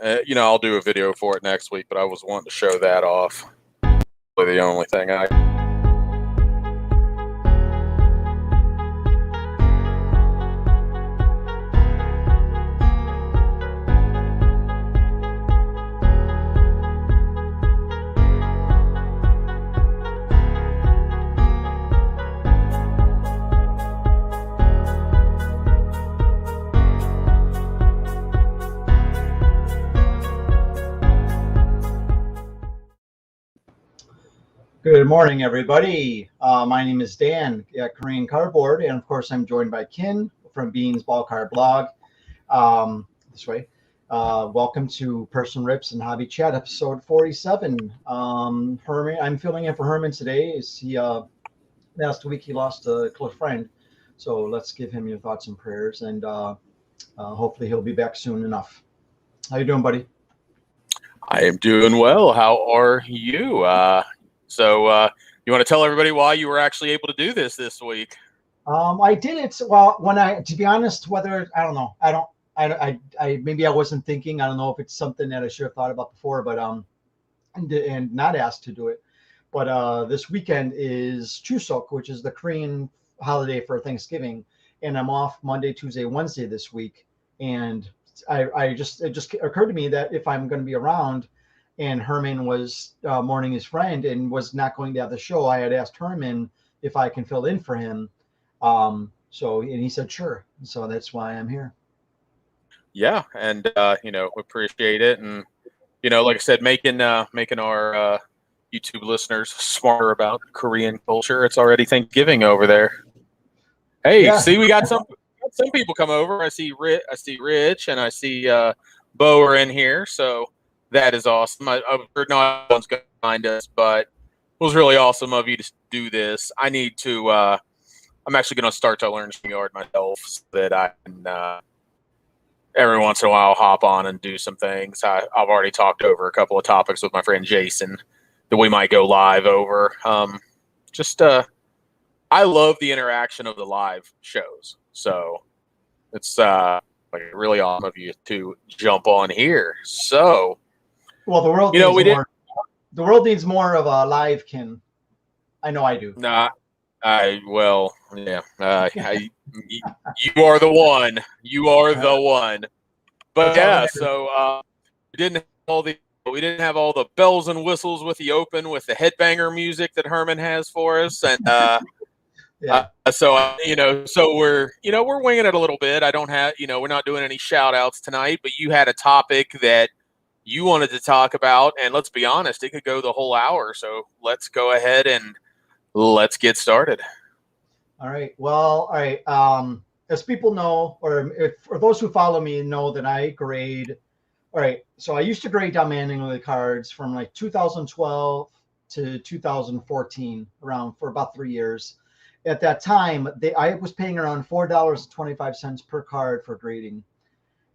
I'll do a video for it next week, but I was wanting to show that off. The only thing I. Good morning, everybody. My name is Dan at Korean Cardboard, and of course, I'm joined by Kin from Bean's Ball Card Blog. This way. Welcome to Person Rips and Hobby Chat, episode 47. Herman, I'm filling in for Herman today. Last week he lost a close friend, so let's give him your thoughts and prayers, and hopefully he'll be back soon enough. How you doing, buddy? I am doing well. How are you? So you want to tell everybody why you were actually able to do this week? I did it. Well, to be honest, whether, I don't know. I maybe I wasn't thinking. I don't know if it's something that I should have thought about before, but and not asked to do it. But this weekend is Chuseok, which is the Korean holiday for Thanksgiving, and I'm off Monday, Tuesday, Wednesday this week. And it just occurred to me that if I'm going to be around, and Herman was mourning his friend and was not going to have the show, I had asked Herman if I can fill in for him. And he said sure. So that's why I'm here. Yeah, and appreciate it, and like I said, making our YouTube listeners smarter about Korean culture. It's already Thanksgiving over there. Hey, yeah. See, we got some people come over. I see Rich, and I see Bo are in here, so. That is awesome. I'm sure not one's going to find us, but it was really awesome of you to do this. I need to. I'm actually going to start to learn StreamYard myself so that I can every once in a while hop on and do some things. I've already talked over a couple of topics with my friend Jason that we might go live over. I love the interaction of the live shows, so it's really awesome of you to jump on here. So. Well, the world needs more of a live Kin. I know I do. Yeah. You are the one. You are the one. But yeah, so we didn't have all the bells and whistles with the open with the headbanger music that Herman has for us, and yeah. So we're winging it a little bit. I don't have we're not doing any shout outs tonight, but you had a topic that you wanted to talk about, and let's be honest, it could go the whole hour. So let's go ahead and let's get started. All right. Well, all right. As people know, for those who follow me know that I grade. All right. So I used to grade down manually cards from like 2012 to 2014, around for about 3 years. At that time, I was paying around $4.25 per card for grading.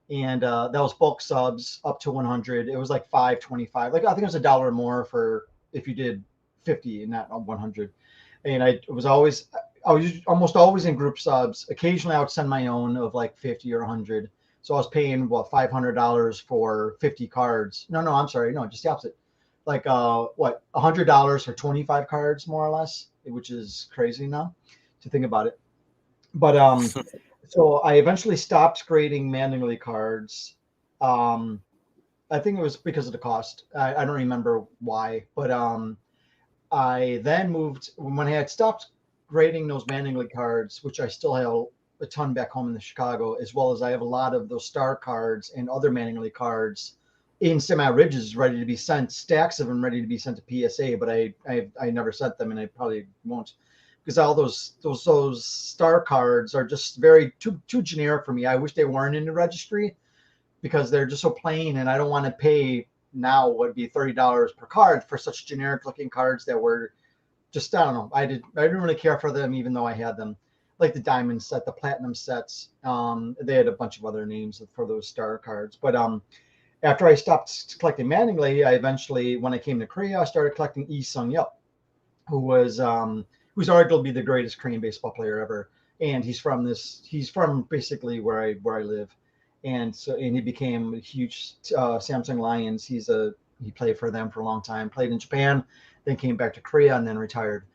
And that was bulk subs up to 100. It was like $5.25. Like I think it was $1 more for if you did 50 and not 100. And I was almost always in group subs. Occasionally I would send my own of like 50 or 100. So I was paying $500 for 50 cards. No, I'm sorry. No, just the opposite. Like $100 for 25 cards more or less, which is crazy now to think about it. But so I eventually stopped grading manually cards. I think it was because of the cost. I don't remember why, but I then moved when I had stopped grading those manually cards, which I still have a ton back home in Chicago, as well as I have a lot of those star cards and other manually cards in semi-ridges ready to be sent, stacks of them ready to be sent to PSA, but I never sent them, and I probably won't. Because all those star cards are just very too generic for me. I wish they weren't in the registry because they're just so plain, and I don't want to pay now what would be $30 per card for such generic looking cards that were just, I don't know. I didn't really care for them, even though I had them, like the diamond set, the platinum sets. They had a bunch of other names for those star cards, but after I stopped collecting manually, I eventually, when I came to Korea, I started collecting Lee Sung-yup, who's arguably the greatest Korean baseball player ever. And he's from basically where I live. and he became a huge Samsung Lions. He played for them for a long time. Played in Japan, then came back to Korea, and then retired.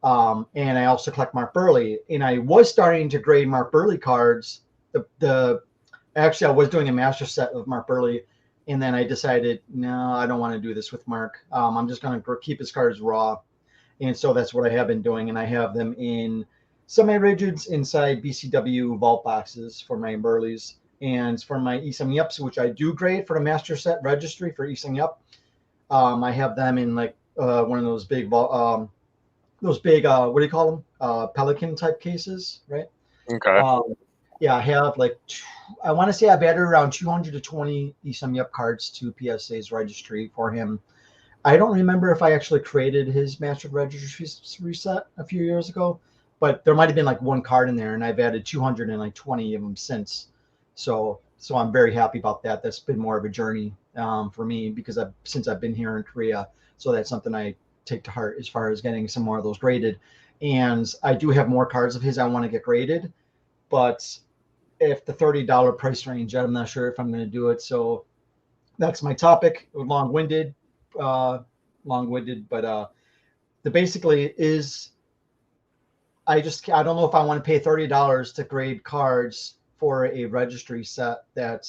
And I also collect Mark Burley, and I was starting to grade Mark Burley cards. Actually, I was doing a master set of Mark Burley, and then I decided, no, I don't want to do this with Mark. I'm just going to keep his cards raw. And so that's what I have been doing. And I have them in semi-rigids inside BCW vault boxes for my Burleys. And for my Isam Yups, which I do grade for the master set registry for Isam Yup, I have them in like one of those big, what do you call them? Pelican type cases, right? Okay. Yeah, I have I want to say I've added around 200 to 20 Isam Yup cards to PSA's registry for him. I don't remember if I actually created his master registry reset a few years ago, but there might have been like one card in there, and I've added 220 of them since. So I'm very happy about that. That's been more of a journey for me because since I've been here in Korea. So that's something I take to heart as far as getting some more of those graded. And I do have more cards of his I want to get graded, but if the $30 price range, I'm not sure if I'm going to do it. So that's my topic. Long-winded, but the basically is I don't know if I want to pay $30 to grade cards for a registry set that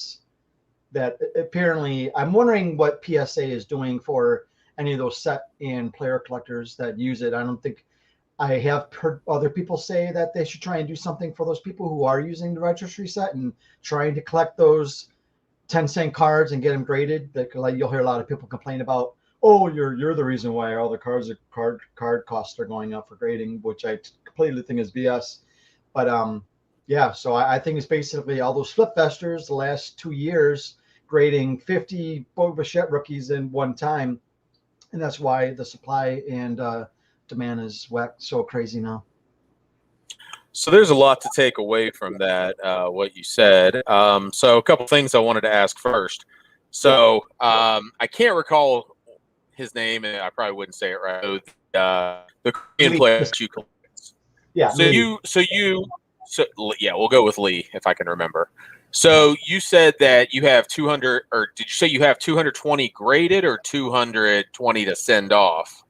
apparently I'm wondering what PSA is doing for any of those set and player collectors that use it. I don't think I have heard other people say that they should try and do something for those people who are using the registry set and trying to collect those 10-cent cards and get them graded. Like you'll hear a lot of people complain about, oh, you're the reason why all the card costs are going up for grading, which I completely think is BS. But yeah, so I think it's basically all those flip festers the last 2 years grading 50 Bo Bichette rookies in one time, and that's why the supply and demand is whacked so crazy now. So there's a lot to take away from that, what you said. So a couple things I wanted to ask first. So I can't recall his name, and I probably wouldn't say it right. The Korean player that you collect. Yeah. So yeah, we'll go with Lee if I can remember. So you said that you have 200, or did you say you have 220 graded or 220 to send off?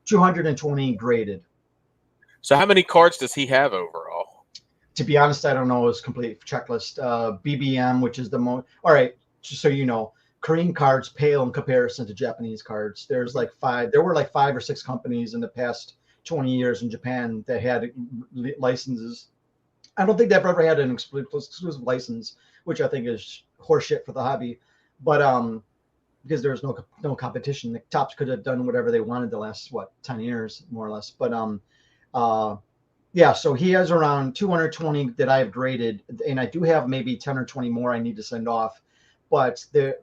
220 graded. So how many cards does he have overall? To be honest, I don't know his complete checklist. BBM, which is the most. All right, just so you know, Korean cards pale in comparison to Japanese cards. There were like 5 or 6 companies in the past 20 years in Japan that had licenses. I don't think they've ever had an exclusive license, which I think is horseshit for the hobby. But because there's no competition, the Topps could have done whatever they wanted the last 10 years more or less. But yeah, so he has around 220 that I've graded, and I do have maybe 10 or 20 more I need to send off. But the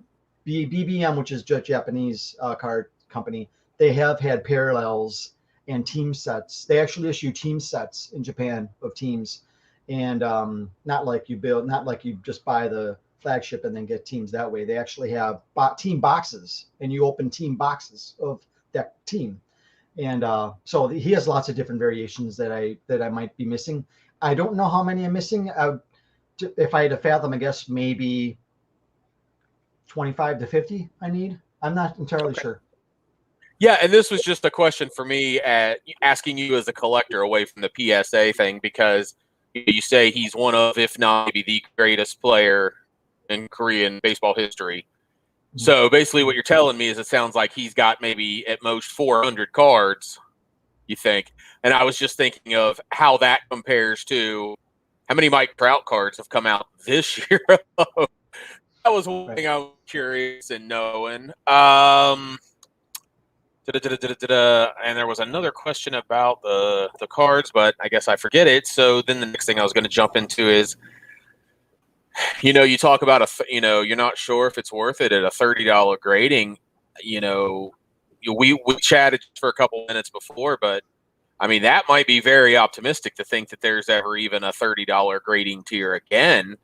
BBM, which is just Japanese card company, they have had parallels and team sets. They actually issue team sets in Japan of teams, and not like you just buy the flagship and then get teams that way. They actually have team boxes, and you open team boxes of that team. And so he has lots of different variations that I might be missing. I don't know how many I'm missing. If I had to fathom, I guess maybe 25 to 50 I need. I'm not entirely sure. Yeah, and this was just a question for me at asking you as a collector away from the PSA thing, because you say he's one of, if not maybe the greatest player in Korean baseball history. So basically what you're telling me is it sounds like he's got maybe at most 400 cards, you think. And I was just thinking of how that compares to how many Mike Trout cards have come out this year. That was one thing I was curious in knowing. And there was another question about the cards, but I guess I forget it. So then the next thing I was going to jump into is, you talk about you're not sure if it's worth it at a $30 grading. We chatted for a couple minutes before, but I mean, that might be very optimistic to think that there's ever even a $30 grading tier again.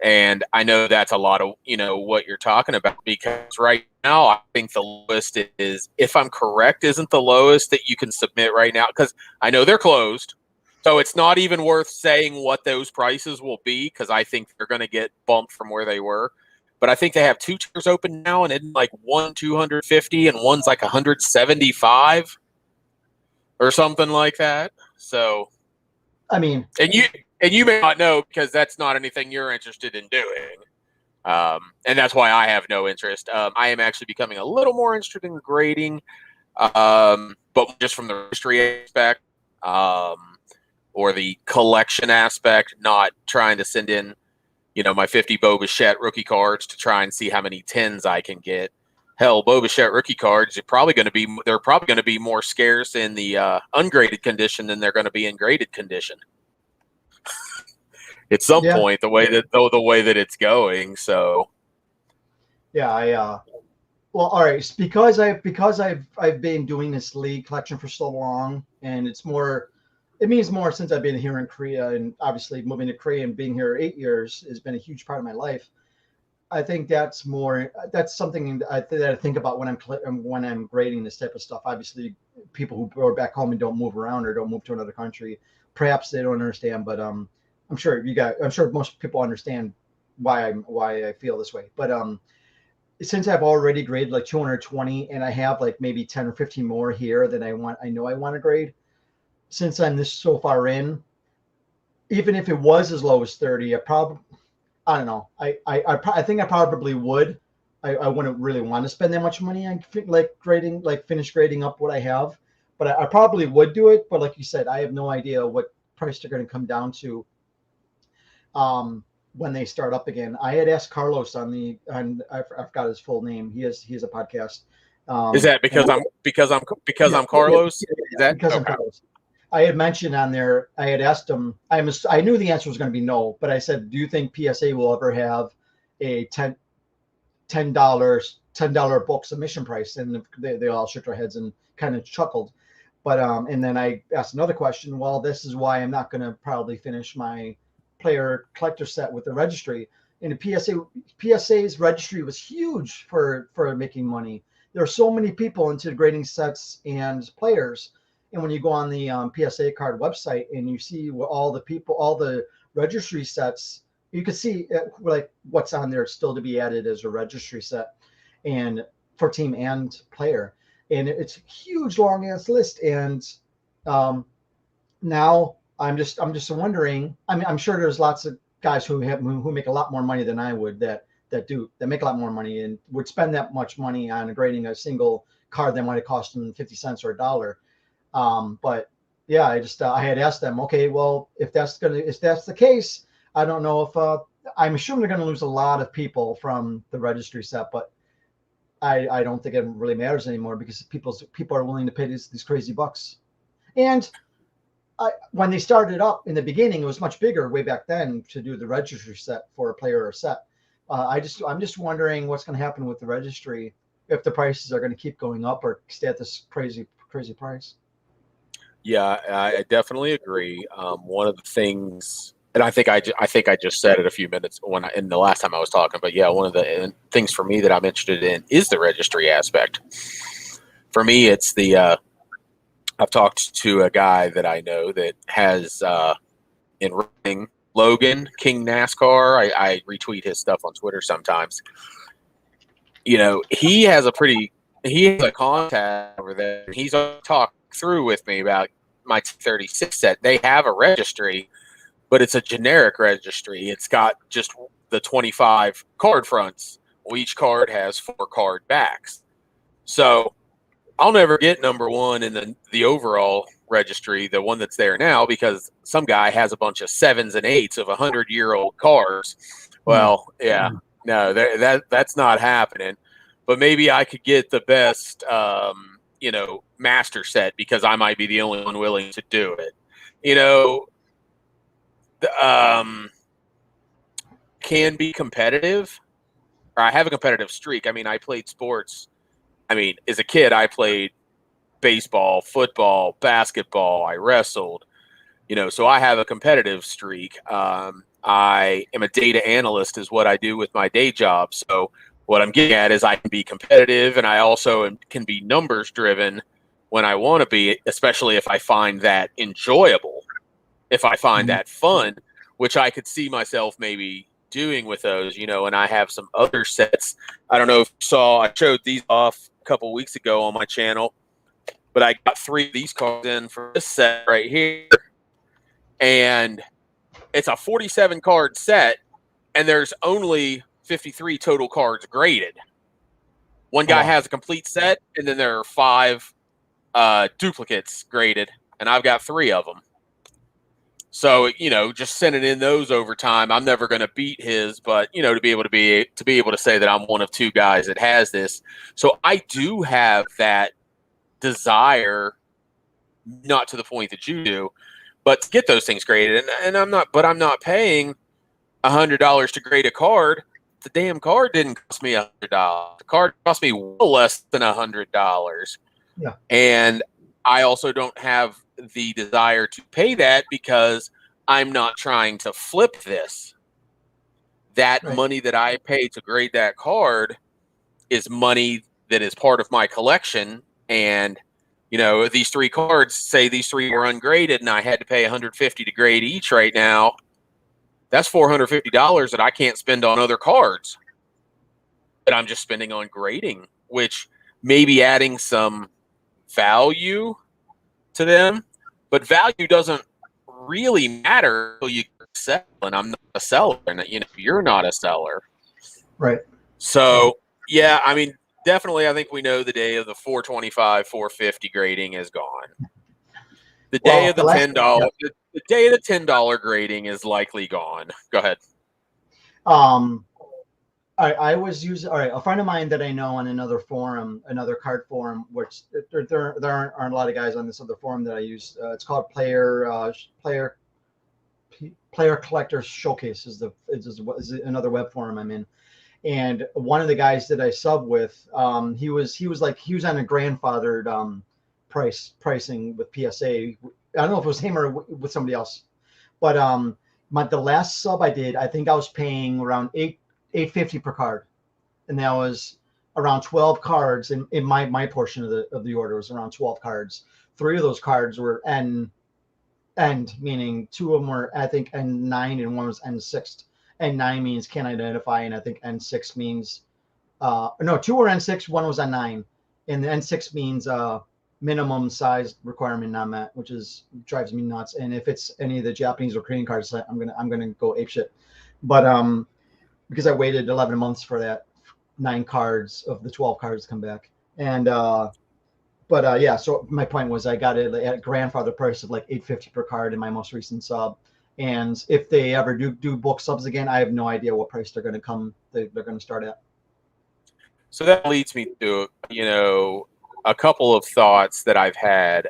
And I know that's a lot of, what you're talking about, because right now I think the lowest is, if I'm correct, isn't the lowest that you can submit right now, because I know they're closed. So it's not even worth saying what those prices will be because I think they're going to get bumped from where they were. But I think they have 2 tiers open now, and in like one 250 and one's like 175 or something like that. So, I mean, and you may not know because that's not anything you're interested in doing. And that's why I have no interest. I am actually becoming a little more interested in grading, but just from the registry aspect. Or the collection aspect, not trying to send in, my 50 Bo Bichette rookie cards to try and see how many 10s I can get. Hell, Bo Bichette rookie cards they're probably going to be more scarce in the ungraded condition than they're going to be in graded condition. At some point, the way that it's going. So, yeah, well, all right. It's because I've been doing this league collection for so long, and it means more since I've been here in Korea, and obviously moving to Korea and being here 8 years has been a huge part of my life. I think that's something that I think about when I'm grading this type of stuff. Obviously, people who are back home and don't move around or don't move to another country, perhaps they don't understand. But I'm sure most people understand why I feel this way. But since I've already graded like 220, and I have like maybe 10 or 15 more here that I know I want to grade. Since I'm this so far in, even if it was as low as 30, I don't know. I think I probably would. I wouldn't really want to spend that much money on finish grading up what I have, but I probably would do it. But like you said, I have no idea what price they're going to come down to when they start up again. I had asked Carlos I forgot his full name. He has a podcast. Is that because I'm Carlos? Is that because I'm Carlos? I had mentioned on there, I had asked him, I knew the answer was going to be no, but I said, do you think PSA will ever have a $10 bulk submission price? And they all shook their heads and kind of chuckled. But and then I asked another question. Well, this is why I'm not going to probably finish my player collector set with the registry. And the PSA's registry was huge for making money. There are so many people into grading sets and players. And when you go on the PSA card website and you see all the registry sets, you can see like what's on there still to be added as a registry set, and for team and player, and it's a huge long ass list. And now I'm just wondering. I mean, I'm sure there's lots of guys who make a lot more money than I would that make a lot more money and would spend that much money on grading a single card that might have cost them 50 cents or $1. But yeah, I had asked them, okay, well, if that's the case, I don't know if I'm assuming they're going to lose a lot of people from the registry set, but I don't think it really matters anymore because people are willing to pay these crazy bucks. And when they started up in the beginning, it was much bigger way back then to do the registry set for a player or set. I'm just wondering what's going to happen with the registry if the prices are going to keep going up or stay at this crazy price. Yeah, I definitely agree. One of the things, and I think I just said it a few minutes in the last time I was talking, but yeah, one of the things for me that I'm interested in is the registry aspect. For me, it's I've talked to a guy that I know that has in running Logan King NASCAR. I retweet his stuff on Twitter sometimes. He has a contact over there. He's talked through with me about my 36 set. They have a registry, but it's a generic registry. It's got just the 25 card fronts. Well, each card has 4 card backs. So I'll never get number 1 in the overall registry, the one that's there now, because some guy has a bunch of 7s and 8s of 100-year-old cars. Well, yeah, no, that's not happening. But maybe I could get the best, master set because I might be the only one willing to do it. Can be competitive. Or I have a competitive streak. I mean, I played sports. I mean, as a kid, I played baseball, football, basketball. I wrestled. So I have a competitive streak. I am a data analyst is what I do with my day job. So what I'm getting at is I can be competitive, and I also can be numbers driven when I want to be, especially if I find that enjoyable. if I find Mhm. that fun, which I could see myself maybe doing with those, and I have some other sets. I don't know if you saw, I showed these off a couple weeks ago on my channel, but I got 3 of these cards in for this set right here. And it's a 47 card set, and there's only 53 total cards graded. One Oh, guy wow. has a complete set, and then there are 5 duplicates graded, and I've got 3 of them. So, just sending in those over time, I'm never going to beat his, but to be able to say that I'm one of 2 guys that has this. So I do have that desire, not to the point that you do, but to get those things graded. And I'm not paying $100 to grade a card. The damn card didn't cost me $100. The card cost me well less than $100. Yeah. And I also don't have the desire to pay that because I'm not trying to flip this. That Right. money that I pay to grade that card is money that is part of my collection. And, these 3 cards, say these 3 were ungraded and I had to pay $150 to grade each right now. That's $450 that I can't spend on other cards that I'm just spending on grading, which may be adding some value to them, but value doesn't really matter until you sell, and I'm not a seller, and you're not a seller. Right. So yeah, I mean, definitely, I think we know the day of the 425, 450 grading is gone. The day of the the day of the $10 grading is likely gone. Go ahead. I was using, all right, a friend of mine that I know on another forum, another card forum, which there aren't a lot of guys on this other forum that I use. It's called Player Collector Showcase is another web forum I'm in. And one of the guys that I sub with, he was on a grandfathered pricing with PSA. I don't know if it was him or with somebody else, but the last sub I did, I think I was paying around $8.50 per card, and that was around 12 cards in my portion of the order was around 12 cards. 3 of those cards were end, meaning 2 of them were, I think, N9 and one was N6. N9 means can't identify, and I think N6 means no, 2 were N6, 1 was N9, and the N6 means minimum size requirement not met, which drives me nuts. And if it's any of the Japanese or Korean cards, I'm gonna go apeshit. But because I waited 11 months for that 9 cards of the 12 cards to come back, and yeah. So my point was I got it at a grandfather price of like $8.50 per card in my most recent sub. And if they ever do book subs again, I have no idea what price they're going to start at. So that leads me to, a couple of thoughts that I've had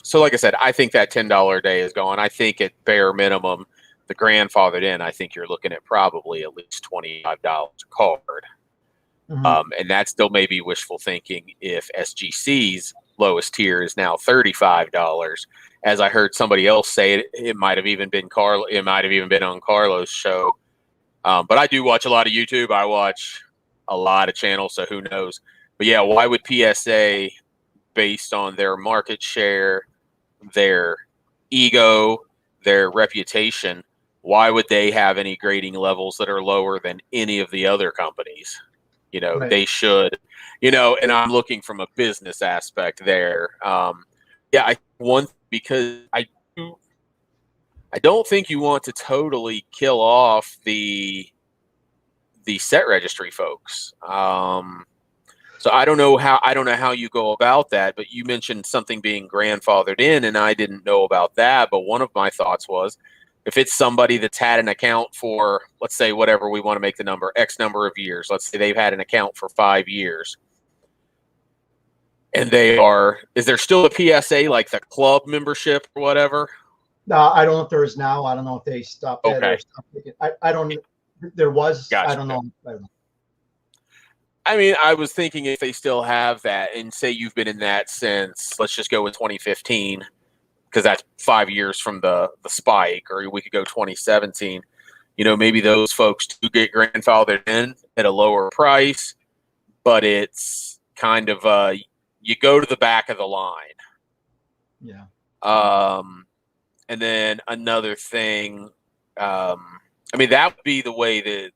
so like I said, I think that $10 day is gone. I think at bare minimum, the grandfathered in, I think you're looking at probably at least $25 a card. Mm-hmm. And that still may be wishful thinking if SGC's lowest tier is now $35. As I heard somebody else say, it might have even been on Carlos' show. But I do watch a lot of YouTube. I watch a lot of channels, so who knows? But yeah, why would PSA, based on their market share, their ego, their reputation, why would they have any grading levels that are lower than any of the other companies? Right. They should, and I'm looking from a business aspect there. Because I don't think you want to totally kill off the set registry folks. So I don't know how you go about that, but you mentioned something being grandfathered in, and I didn't know about that. But one of my thoughts was, if it's somebody that's had an account for, let's say, whatever we want to make the number, X number of years, let's say they've had an account for 5 years, and is there still a PSA, like the club membership or whatever? I don't know if there is now. I don't know if they stopped that. Okay. Or stopped. I don't. There was. Gotcha. I don't know. I mean, I was thinking if they still have that, and say you've been in that since, let's just go with 2015, because that's 5 years from the spike, or we could go 2017. Maybe those folks do get grandfathered in at a lower price, but it's kind of you go to the back of the line. Yeah. And then another thing, I mean, that would be the way that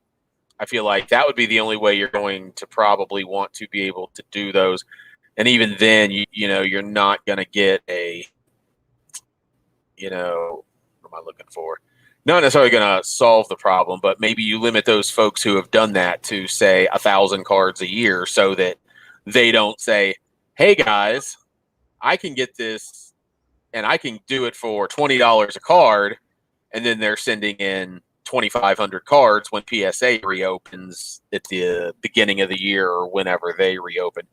I feel like that would be the only way you're going to probably want to be able to do those. And even then, you know, you're not going to get a, you know, what am I looking for? Not necessarily going to solve the problem, but maybe you limit those folks who have done that to, say, 1,000 cards a year so that they don't say, hey, guys, I can get this and I can do it for $20 a card. And then they're sending in 2,500 cards when PSA reopens at the beginning of the year or whenever they reopen.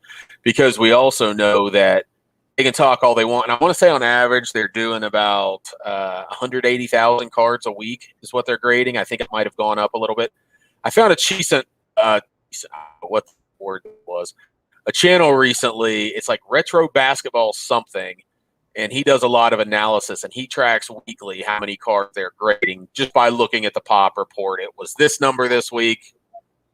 Because we also know that they can talk all they want. And I want to say on average, they're doing about 180,000 cards a week is what they're grading. I think it might have gone up a little bit. I found a decent, what the word was, a channel recently. It's like Retro Basketball something. And he does a lot of analysis, and he tracks weekly how many cards they're grading just by looking at the pop report. It was this number this week,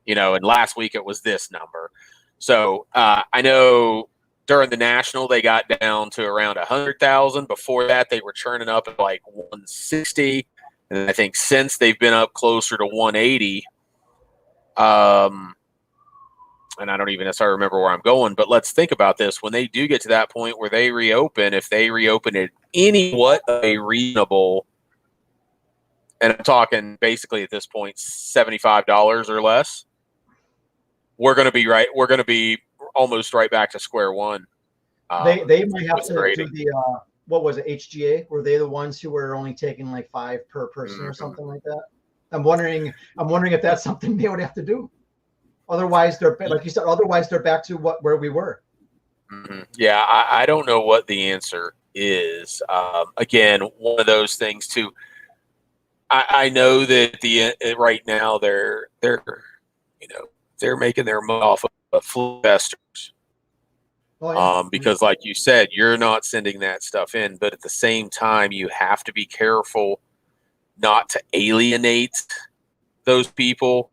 you know, and last week it was this number. So I know during the National they got down to around 100,000. Before that, they were churning up at like 160, and I think since they've been up closer to 180. And I don't even necessarily remember where I'm going, but let's think about this. When they do get to that point where they reopen, if they reopen it anywhat of a reasonable, and I'm talking basically at this point $75 or less, we're going to be right. We're going to be almost right back to square one. They might have to do the what was it, HGA? Were they the ones who were only taking like 5 per person or something like that? I'm wondering if that's something they would have to do. Otherwise, they're like you said. Otherwise, they're back to where we were. Mm-hmm. Yeah, I don't know what the answer is. Again, one of those things too. I know that right now they're making their money off of investors. Oh, yeah. Because, like you said, you're not sending that stuff in, but at the same time, you have to be careful not to alienate those people.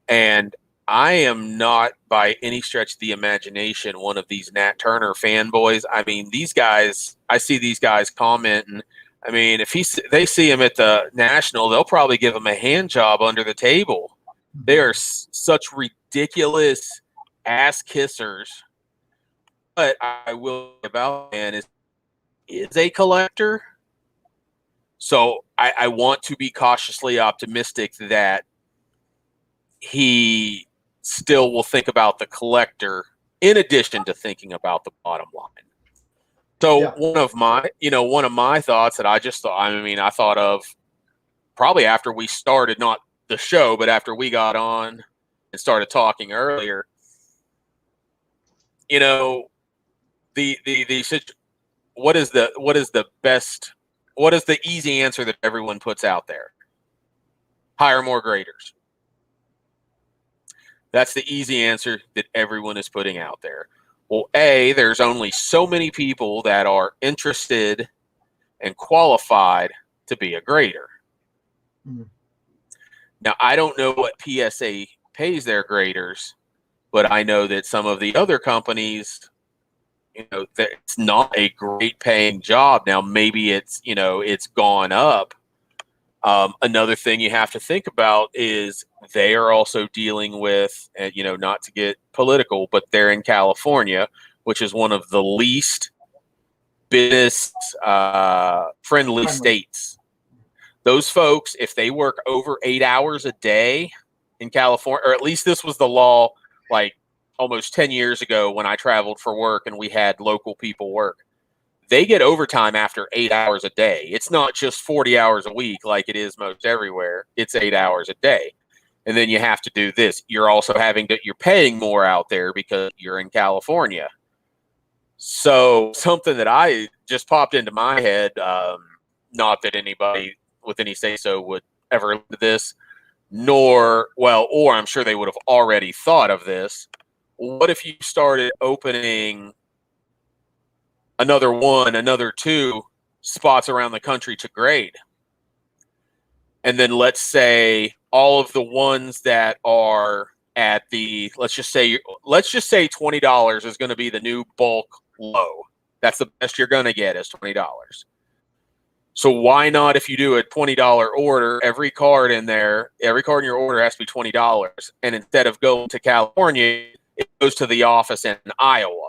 And I am not by any stretch of the imagination one of these Nat Turner fanboys. I mean, these guys, I see these guys commenting. I mean, if they see him at the National, they'll probably give him a hand job under the table. They are such ridiculous ass kissers. But I will about man is a collector. So I want to be cautiously optimistic that he still will think about the collector in addition to thinking about the bottom line. So Yeah. one of my thoughts that I just thought, I thought of probably after we started, not the show, but after we got on and started talking earlier, you know, what is the easy answer that everyone puts out there? Hire more graders. That's the easy answer that everyone is putting out there. Well, there's only so many people that are interested and qualified to be a grader. Mm-hmm. Now, I don't know what PSA pays their graders, but I know that some of the other companies, it's not a great paying job. Now, maybe it's gone up. Another thing you have to think about is they are also dealing with, not to get political, but they're in California, which is one of the least business friendly states. Those folks, if they work over 8 hours a day in California, or at least this was the law like almost 10 years ago when I traveled for work and we had local people work. They get overtime after 8 hours a day. It's not just 40 hours a week like it is most everywhere. It's 8 hours a day. And then you have to do this. You're also you're paying more out there because you're in California. So something that I just popped into my head, not that anybody with any say-so would ever look at this, or I'm sure they would have already thought of this. What if you started opening another 2 spots around the country to grade? And then let's say all of the ones that are at let's just say $20 is going to be the new bulk low. That's the best you're going to get is $20. So why not, if you do a $20 order, every card in your order has to be $20. And instead of going to California, it goes to the office in Iowa.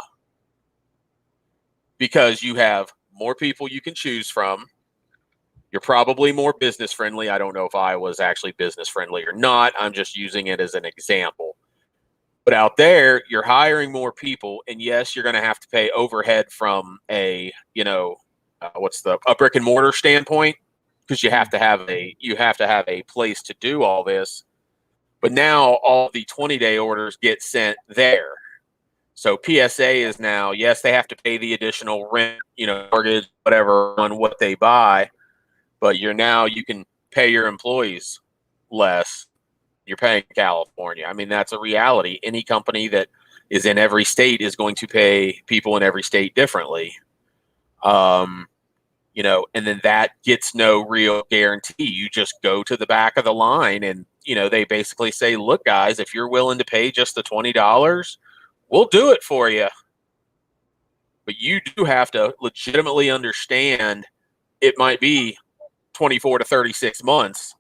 Because you have more people you can choose from. You're probably more business friendly. I don't know if Iowa is actually business friendly or not. I'm just using it as an example. But out there, you're hiring more people. And yes, you're going to have to pay overhead from a, a brick and mortar standpoint, because you have to have a place to do all this. But now all the 20-day orders get sent there. So PSA is now, yes, they have to pay the additional rent, mortgage, whatever, on what they buy, but you can pay your employees less. You're paying California. I mean, that's a reality. Any company that is in every state is going to pay people in every state differently. And then that gets no real guarantee. You just go to the back of the line and, they basically say, look, guys, if you're willing to pay just the $20, we'll do it for you. But you do have to legitimately understand it might be 24 to 36 months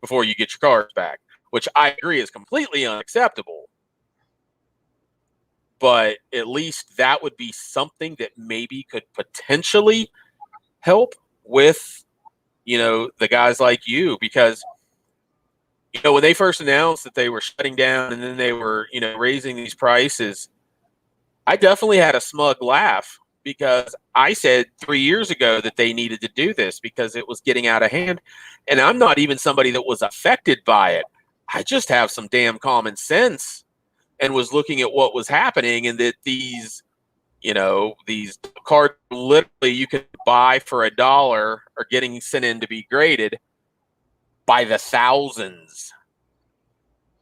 before you get your cars back, which I agree is completely unacceptable. But at least that would be something that maybe could potentially help with, the guys like you, because, when they first announced that they were shutting down and then they were, raising these prices, I definitely had a smug laugh, because I said 3 years ago that they needed to do this because it was getting out of hand. And I'm not even somebody that was affected by it. I just have some damn common sense and was looking at what was happening, and that these cards literally you could buy for $1 are getting sent in to be graded by the thousands.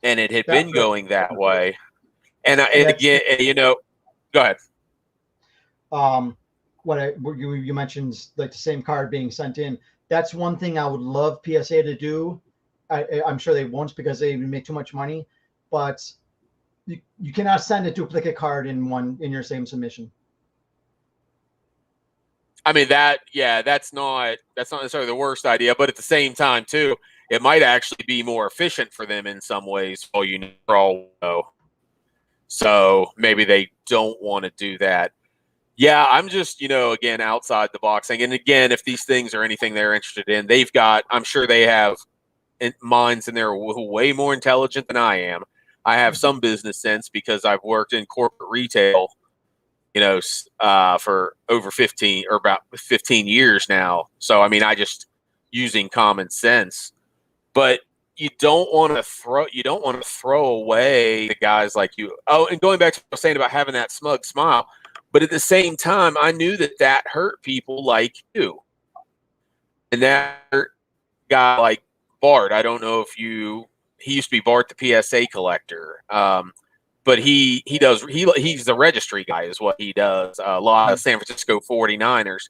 And it had been going that way. And again, go ahead. You mentioned, like, the same card being sent in. That's one thing I would love PSA to do. I'm sure they won't, because they make too much money, but you cannot send a duplicate card in your same submission. I mean, that's not necessarily the worst idea, but at the same time too, it might actually be more efficient for them in some ways. All know. So maybe they don't want to do that. Yeah, I'm just, again, outside the box thing. And again, if these things are anything they're interested in, I'm sure they have minds, and they're way more intelligent than I am. I have some business sense because I've worked in corporate retail, for over 15 or about 15 years now. So, I mean, I just using common sense, but you don't want to throw away the guys like you. Oh, and going back to what I was saying about having that smug smile, but at the same time, I knew that hurt people like you, and that hurt guy like Bart. I don't know if he used to be Bart, the PSA collector. But he's the registry guy is what he does. A lot of San Francisco 49ers.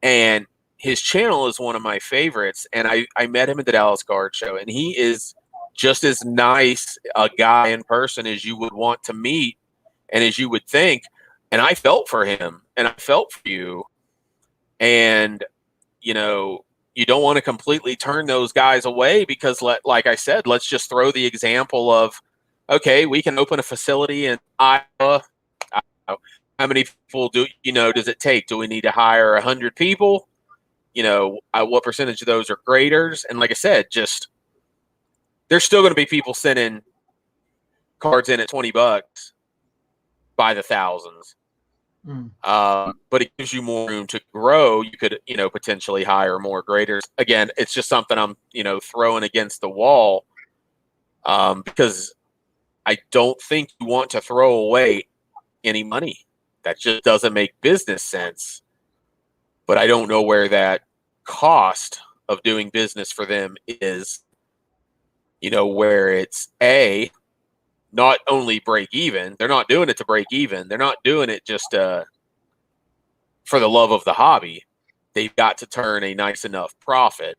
And his channel is one of my favorites. And I met him at the Dallas Card Show, and he is just as nice a guy in person as you would want to meet and as you would think. And I felt for him, and I felt for you. And, you don't want to completely turn those guys away, because like I said, let's just throw the example of, okay, we can open a facility in Iowa. I don't know. How many people does it take? Do we need to hire 100 people? What percentage of those are graders? And like I said, there's still going to be people sending cards in at $20 by the thousands. But it gives you more room to grow. You could, potentially hire more graders. Again, it's just something I'm, throwing against the wall, because I don't think you want to throw away any money. That just doesn't make business sense. But I don't know where that cost of doing business for them is, where it's not only break even. They're not doing it to break even. They're not doing it just for the love of the hobby. They've got to turn a nice enough profit.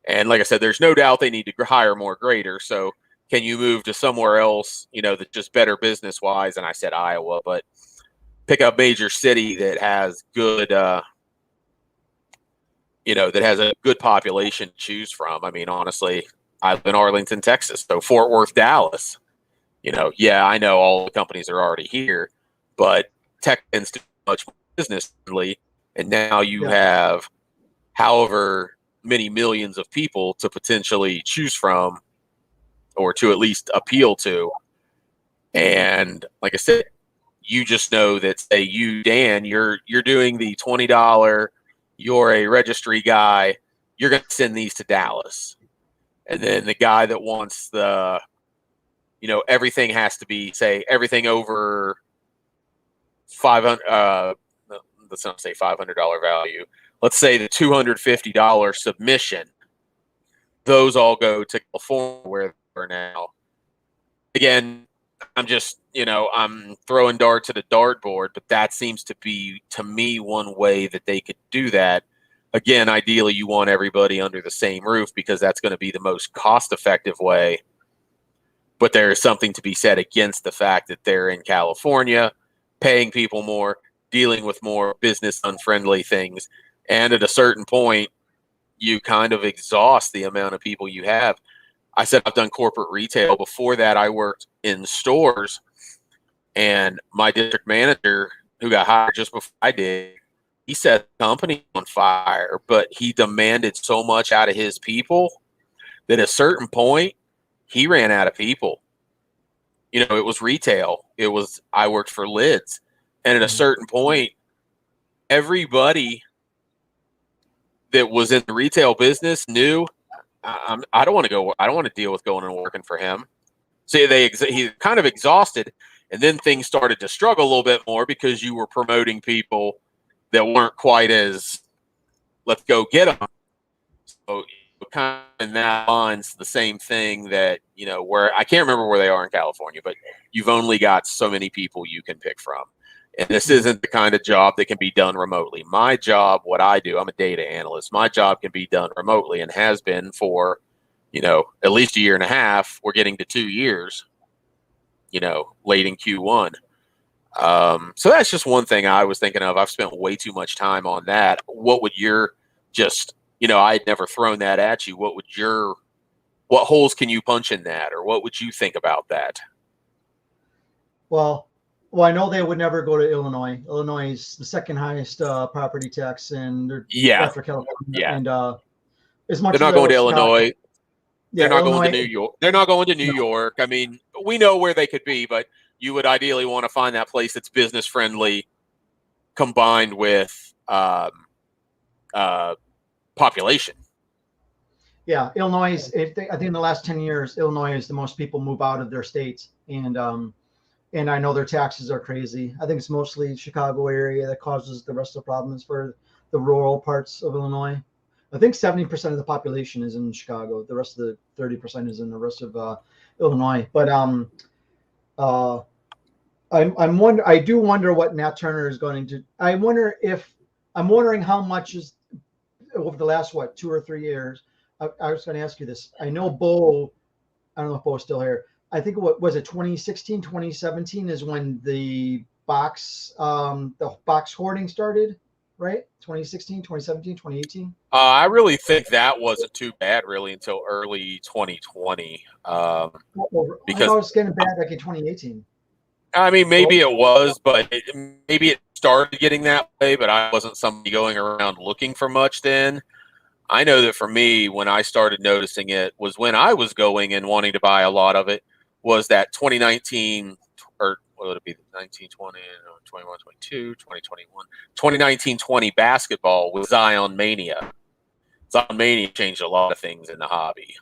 And like I said, there's no doubt they need to hire more graders. So can you move to somewhere else, that's just better business-wise? And I said Iowa, but pick a major city that has good that has a good population to choose from. I mean, honestly, I live in Arlington, Texas, so Fort Worth, Dallas. Yeah, I know all the companies are already here, but tech tends to be much more business friendly, and now you Yeah. have however many millions of people to potentially choose from, or to at least appeal to. And like I said, you just know that, say you, Dan, you're doing the $20, you're a registry guy, you're going to send these to Dallas. And then the guy that wants everything has to be, say, everything over 500, let's not say $500 value. Let's say the $250 submission. Those all go to California, where they are now. Again, I'm throwing darts at a dartboard, but that seems to be, to me, one way that they could do that. Again, ideally, you want everybody under the same roof because that's going to be the most cost-effective way. But there is something to be said against the fact that they're in California, paying people more, dealing with more business unfriendly things. And at a certain point, you kind of exhaust the amount of people you have. I said I've done corporate retail. Before that, I worked in stores. And my district manager, who got hired just before I did, he set the company on fire. But he demanded so much out of his people that at a certain point, he ran out of people. It was retail. I worked for lids. And at a certain point, everybody that was in the retail business knew, I don't want to go. I don't want to deal with going and working for him. So he kind of exhausted, and then things started to struggle a little bit more because you were promoting people that weren't quite as, let's go get them. So kind of in that line's the same thing that, where I can't remember where they are in California, but you've only got so many people you can pick from. And this isn't the kind of job that can be done remotely. My job, what I do, I'm a data analyst. My job can be done remotely and has been for, at least a year and a half. We're getting to 2 years, late in Q1. So that's just one thing I was thinking of. I've spent way too much time on that. What would your I had never thrown that at you. What holes can you punch in that? Or what would you think about that? Well, I know they would never go to Illinois. Illinois is the second highest property tax, and after California. Yeah. And as much they're not as going to Illinois. They're not Illinois, going to New York. They're not going to New York. I mean, we know where they could be, but you would ideally want to find that place that's business friendly, combined with population. Yeah, Illinois. I think in the last 10 years, Illinois is the most people move out of their states, and I know their taxes are crazy. I think it's mostly Chicago area that causes the rest of the problems for the rural parts of Illinois. I think 70% of the population is in Chicago. The rest of the 30% is in the rest of Illinois. But I do wonder what Nat Turner is going to. I'm wondering how much is over the last 2 or 3 years. I was going to ask you this. I know Bo. I don't know if Bo's still here. I think what was it 2016, 2017 is when the box hoarding started, right? 2016, 2017, 2018. I really think that wasn't too bad really until early 2020. Because I know it's getting bad like in 2018. I mean, maybe it was, but maybe it started getting that way, but I wasn't somebody going around looking for much then. I know that for me, when I started noticing it was when I was going and wanting to buy a lot of it, was that 2019, or what would it be, 19, 20, 21, 22, 2021, 2019, 20 basketball with Zion Mania. Zion Mania changed a lot of things in the hobby.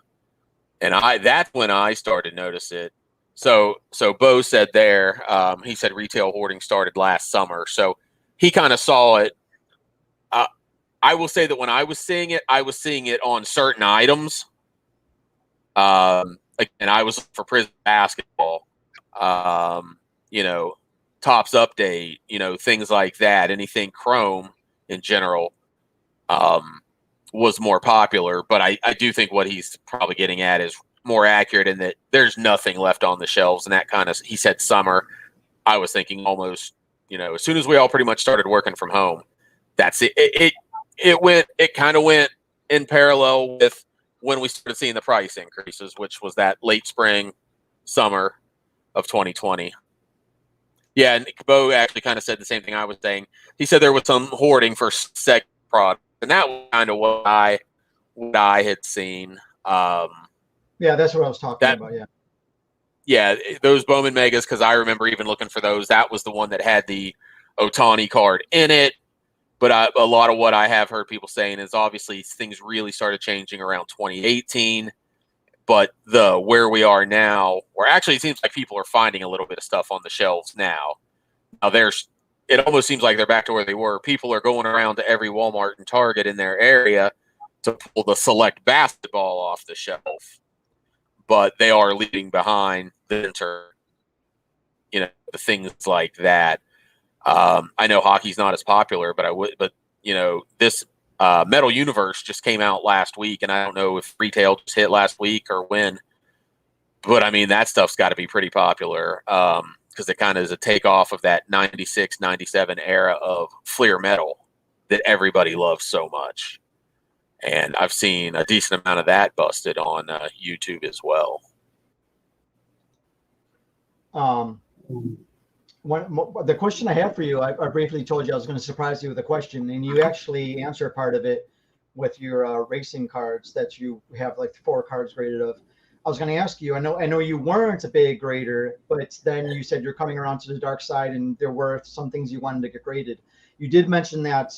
And that's when I started to notice it. So Bo said there, he said retail hoarding started last summer. So he kind of saw it. I will say that when I was seeing it on certain items. Again, I was for prison basketball, Topps Update, things like that. Anything Chrome in general was more popular. But I do think what he's probably getting at is more accurate in that there's nothing left on the shelves. And that kind of, he said summer. I was thinking almost, as soon as we all pretty much started working from home, that's it. It kind of went in parallel with when we started seeing the price increases, which was that late spring, summer of 2020. Yeah, and Bo actually kind of said the same thing I was saying. He said there was some hoarding for second product, and that was kind of what I had seen. Yeah, that's what I was talking about. Yeah, those Bowman Megas, because I remember even looking for those. That was the one that had the Otani card in it. But a lot of what I have heard people saying is obviously things really started changing around 2018. But where we are now, where actually it seems like people are finding a little bit of stuff on the shelves now. Now it almost seems like they're back to where they were. People are going around to every Walmart and Target in their area to pull the select basketball off the shelf. But they are leaving behind the winter, the things like that. I know hockey's not as popular, but this Metal Universe just came out last week, and I don't know if retail just hit last week or when. But I mean, that stuff's got to be pretty popular because it kind of is a takeoff of that 96, 97 era of Fleer metal that everybody loves so much. And I've seen a decent amount of that busted on YouTube as well. The question I have for you, I briefly told you I was going to surprise you with a question, and you actually answer part of it with your racing cards that you have like 4 cards graded of. I was going to ask you, I know you weren't a big grader, but then you said you're coming around to the dark side and there were some things you wanted to get graded. You did mention that.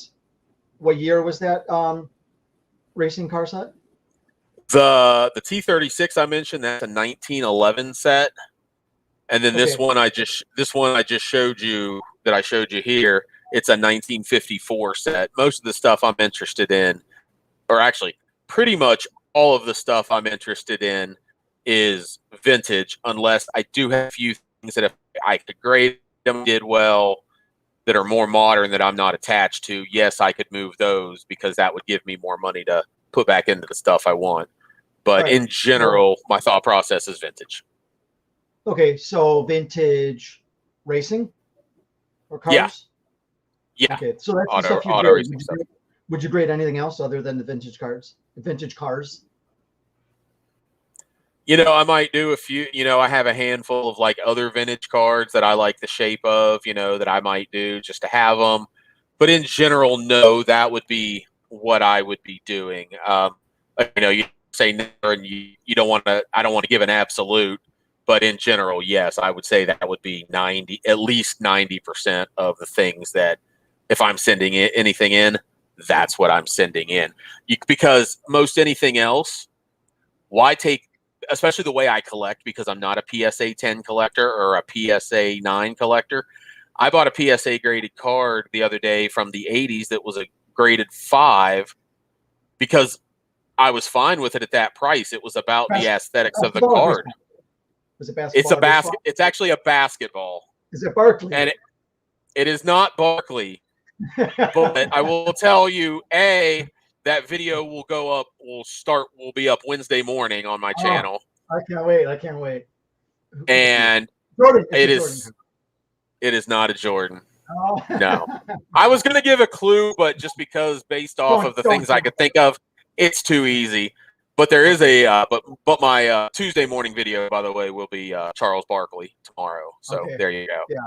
What year was that racing car set? The T36 I mentioned, that's a 1911 set. And then this one I just showed you that I showed you here, it's a 1954 set. Most of the stuff I'm interested in, or actually pretty much all of the stuff I'm interested in, is vintage, unless I do have a few things that if I could grade them did well that are more modern that I'm not attached to. Yes, I could move those because that would give me more money to put back into the stuff I want. But in general, my thought process is vintage. Okay, so vintage racing or cars? Yeah. Okay, so that's the stuff you grade. Would you grade anything else other than the vintage cars? Vintage cars? I might do a few. I have a handful of like other vintage cards that I like the shape of. That I might do just to have them. But in general, no, that would be what I would be doing. You say never, and you don't want to. I don't want to give an absolute. But in general, yes, I would say that would be at least 90% of the things that if I'm sending anything in, that's what I'm sending in. Because most anything else, why take, especially the way I collect, because I'm not a PSA 10 collector or a PSA 9 collector. I bought a PSA graded card the other day from the 80s that was a graded 5 because I was fine with it at that price. It was about the aesthetics of the card. Is it basketball? It's a basket. It's actually a basketball. Is it Barkley? And it is not Barkley. But I will tell you, that video will go up. Will be up Wednesday morning on my channel. I can't wait. And Jordan, it is not a Jordan. Oh. No. I was going to give a clue, but just because based off of the things I could think of, it's too easy. But there is but my Tuesday morning video, by the way, will be Charles Barkley tomorrow. So there you go. Yeah.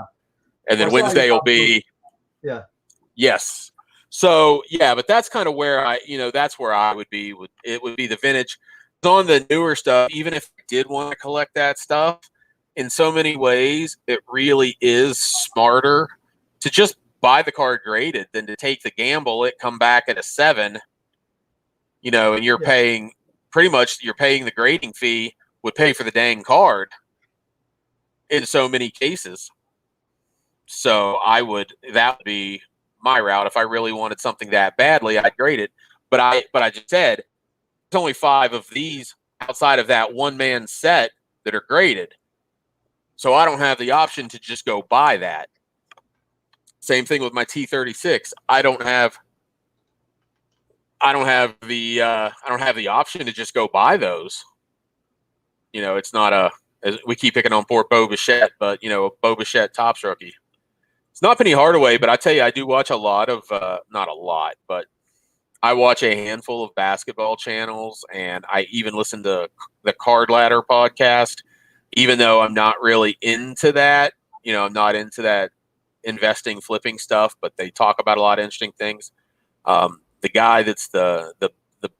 And then Wednesday will be. Yeah. Yes. So but that's kind of where that's where I would be. It would be the vintage. On the newer stuff, even if I did want to collect that stuff, in so many ways, it really is smarter to just buy the card graded than to take the gamble. It come back at a 7. And you're paying. Pretty much you're paying the grading fee would pay for the dang card in so many cases. So that would be my route. If I really wanted something that badly, I'd grade it. But I just said there's only 5 of these outside of that one-man set that are graded. So I don't have the option to just go buy that. Same thing with my T36. I don't have the option to just go buy those. It's not we keep picking on poor Bo Bichette, but Bo Bichette Topps rookie. It's not Penny Hardaway, but I tell you, I do watch a lot of not a lot, but I watch a handful of basketball channels, and I even listen to the Card Ladder podcast, even though I'm not really into that. I'm not into that investing, flipping stuff, but they talk about a lot of interesting things. The guy that's the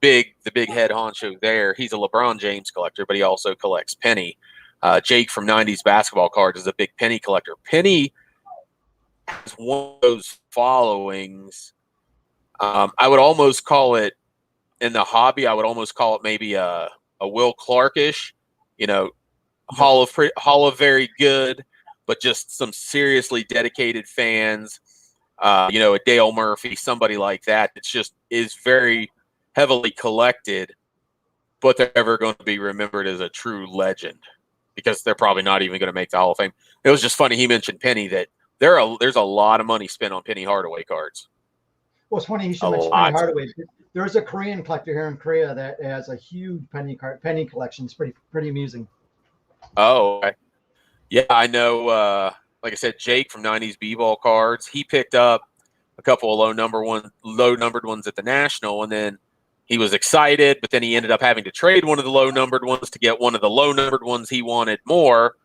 big head honcho there, he's a LeBron James collector, but he also collects penny. Jake from 90s Basketball Cards is a big penny collector. Penny has one of those followings. I would almost call it in the hobby. I would almost call it maybe a Will Clark-ish, Hall of very good, but just some seriously dedicated fans. A Dale Murphy, somebody like that. It's just is very heavily collected, but they're never going to be remembered as a true legend because they're probably not even going to make the Hall of Fame. It was just funny he mentioned Penny, that there's a lot of money spent on Penny Hardaway cards. Well, it's funny you should mention Penny Hardaway. There's a Korean collector here in Korea that has a huge penny collection. It's pretty amusing. Oh, okay. Yeah, I know. Like I said, Jake from 90s B-ball cards, he picked up a couple of low-numbered ones at the National, and then he was excited, but then he ended up having to trade one of the low-numbered ones to get one of the low-numbered ones he wanted more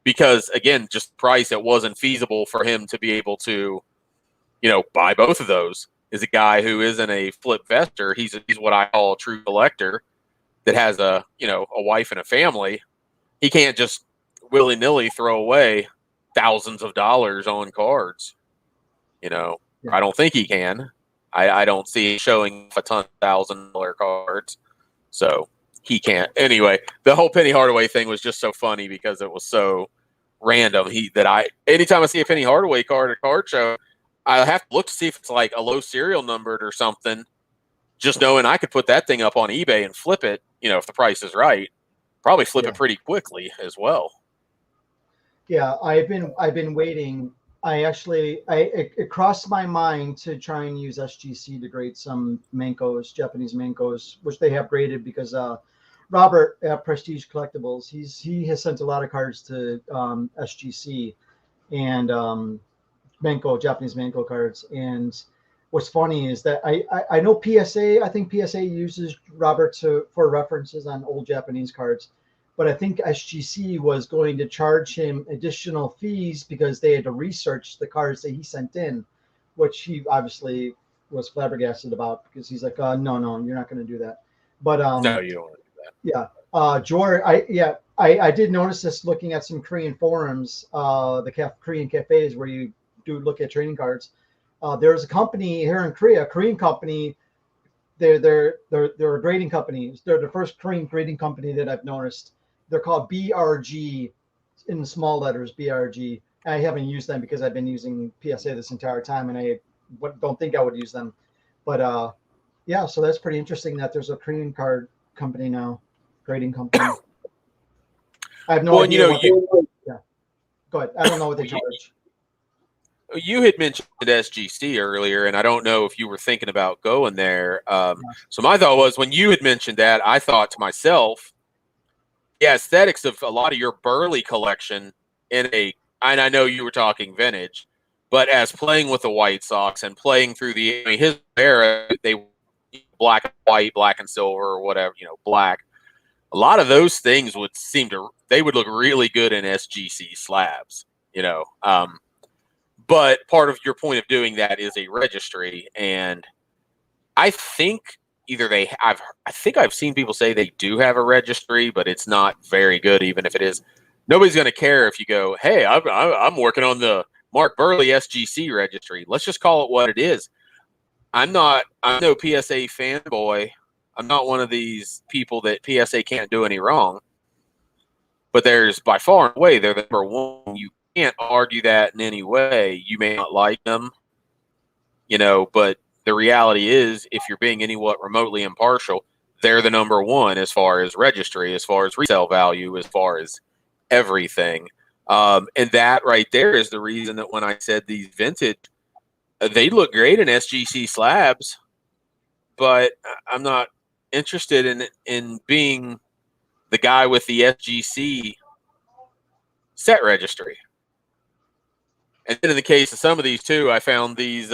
because, again, just price, it wasn't feasible for him to be able to, buy both of those. Is a guy who isn't a flip vester. He's what I call a true collector that has a wife and a family. He can't just willy-nilly throw away thousands of dollars on cards. I don't think he can. I don't see him showing a ton of $1,000 cards. So he can't. Anyway, the whole Penny Hardaway thing was just so funny because it was so random. Anytime I see a Penny Hardaway card at a card show, I have to look to see if it's like a low serial numbered or something, just knowing I could put that thing up on eBay and flip it, if the price is right. Probably flip it pretty quickly as well. Yeah, I've been waiting. It crossed my mind to try and use SGC to grade some Mankos, Japanese Mankos, which they have graded because Robert at Prestige Collectibles, he has sent a lot of cards to SGC and Japanese Manko cards. And what's funny is that I know PSA. I think PSA uses Robert for references on old Japanese cards. But I think SGC was going to charge him additional fees because they had to research the cards that he sent in, which he obviously was flabbergasted about because he's like, no, you're not going to do that. But no, you don't want to do that. Yeah, George, I did notice this looking at some Korean forums, the Korean cafes where you do look at trading cards. There's a company here in Korea, a Korean company. They're a grading company. They're the first Korean grading company that I've noticed. They're called BRG in small letters, BRG. I haven't used them because I've been using PSA this entire time, and I don't think I would use them. But so that's pretty interesting that there's a Korean card company now, grading company. I have no idea. Yeah. Go ahead. I don't know what they charge. You had mentioned SGC earlier, and I don't know if you were thinking about going there. So my thought was, when you had mentioned that, I thought to myself, the aesthetics of a lot of your Burley collection and I know you were talking vintage, but as playing with the White Sox and playing through his era, they black and white, black and silver, or whatever, black. A lot of those things would look really good in SGC slabs, but part of your point of doing that is a registry, and I think I think I've seen people say they do have a registry, but it's not very good. Even if it is, nobody's going to care if you go, "Hey, I'm working on the Mark Burley SGC registry." Let's just call it what it is. I'm no PSA fanboy. I'm not one of these people that PSA can't do any wrong. But there's by far and away they're the number one. You can't argue that in any way. You may not like them, but the reality is, if you're being anywhat remotely impartial, they're the number one as far as registry, as far as resale value, as far as everything. And that right there is the reason that when I said these vintage, they look great in SGC slabs, but I'm not interested in being the guy with the SGC set registry. And then in the case of some of these too, I found these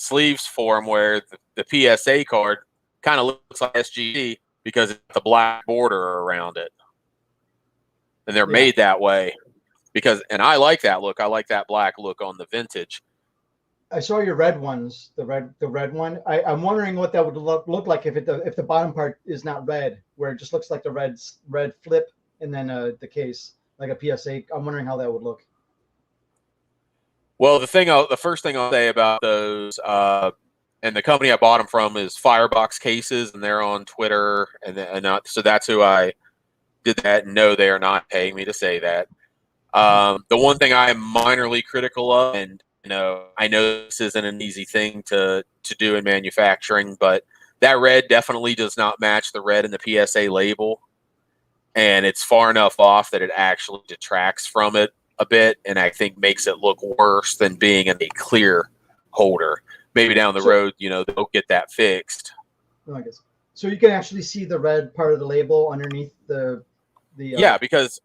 sleeves for them where the PSA card kind of looks like SGC because it's the black border around it. And they're made that way and I like that look. I like that black look on the vintage. I saw your red ones, the red one. I'm wondering what that would look like if the bottom part is not red, where it just looks like the red flip and then the case like a PSA. I'm wondering how that would look. Well, the first thing I'll say about those, and the company I bought them from is Firebox Cases, and they're on Twitter, so that's who I did that. No, they are not paying me to say that. The one thing I am minorly critical of, and I know this isn't an easy thing to do in manufacturing, but that red definitely does not match the red in the PSA label, and it's far enough off that it actually detracts from it a bit, and I think makes it look worse than being in a clear holder. Maybe down the road, they'll get that fixed. I guess. So you can actually see the red part of the label underneath the. Yeah, because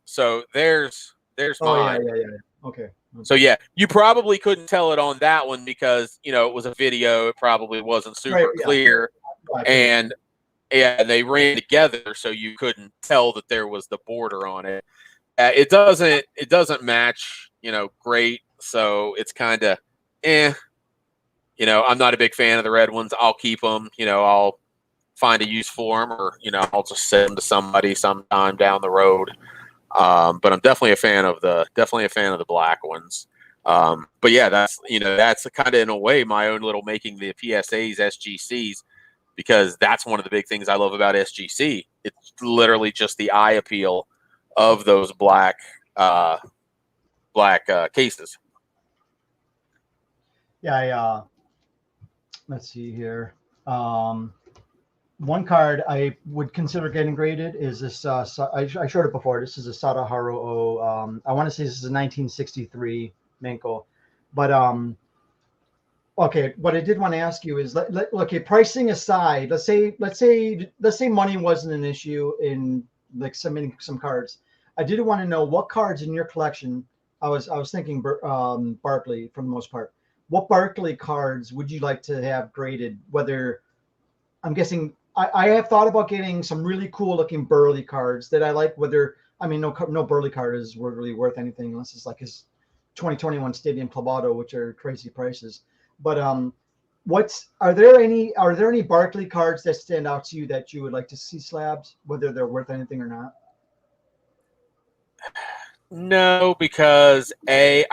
there's mine. Yeah. Okay. So yeah, you probably couldn't tell it on that one because it was a video. It probably wasn't super clear, and they ran together, so you couldn't tell that there was the border on it. It doesn't match, great. So it's kind of, I'm not a big fan of the red ones. I'll keep them. I'll find a use for them, or I'll just send them to somebody sometime down the road. But I'm definitely a fan of the black ones. But yeah, that's kind of in a way my own little making the PSAs SGCs, because that's one of the big things I love about SGC. It's literally just the eye appeal of those black cases. Yeah, let's see here. One card I would consider getting graded is this. I showed it before. This is a Sadaharu. I want to say this is a 1963 Menko, but okay. What I did want to ask you is, okay, pricing aside, let's say money wasn't an issue in like submitting some cards. I did want to know what cards in your collection. I was thinking Barkley for the most part. What Barkley cards would you like to have graded? Whether I'm guessing I have thought about getting some really cool looking Burley cards that I like. No Burley card is really worth anything unless it's like his 2021 Stadium Club Auto, which are crazy prices. But are there any Barkley cards that stand out to you that you would like to see slabs, whether they're worth anything or not? No, because I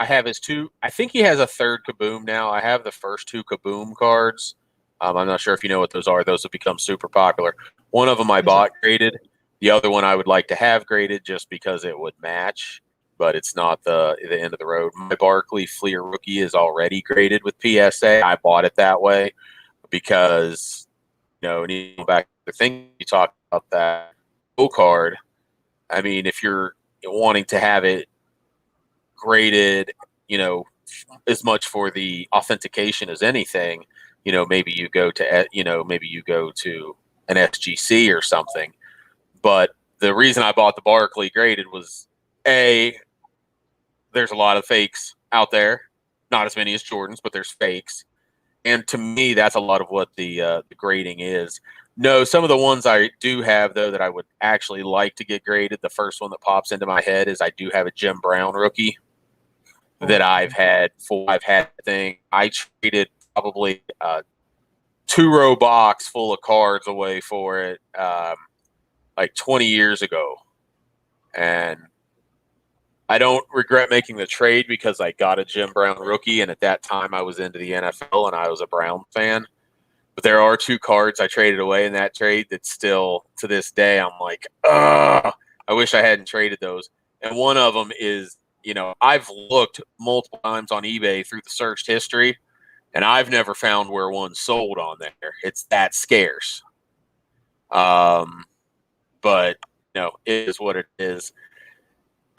have his two. I think he has a third Kaboom now. I have the first two Kaboom cards. I'm not sure if you know what those are. Those have become super popular. One of them I bought graded. The other one I would like to have graded just because it would match, but it's not the end of the road. My Barkley Fleer rookie is already graded with PSA. I bought it that way because, and even back to the thing you talked about, that O card. I mean, if you're wanting to have it graded, as much for the authentication as anything, maybe you go to an SGC or something. But the reason I bought the Barkley graded was there's a lot of fakes out there, not as many as Jordan's, but there's fakes. And to me, that's a lot of what the grading is. No, some of the ones I do have, though, that I would actually like to get graded, the first one that pops into my head is I do have a Jim Brown rookie that I've had. I traded probably a 2-row box full of cards away for it like 20 years ago. And I don't regret making the trade because I got a Jim Brown rookie, and at that time I was into the NFL and I was a Brown fan. But there are 2 cards I traded away in that trade that still, to this day, I'm like, I wish I hadn't traded those. And one of them is, I've looked multiple times on eBay through the searched history, and I've never found where one sold on there. It's that scarce. But, it is what it is.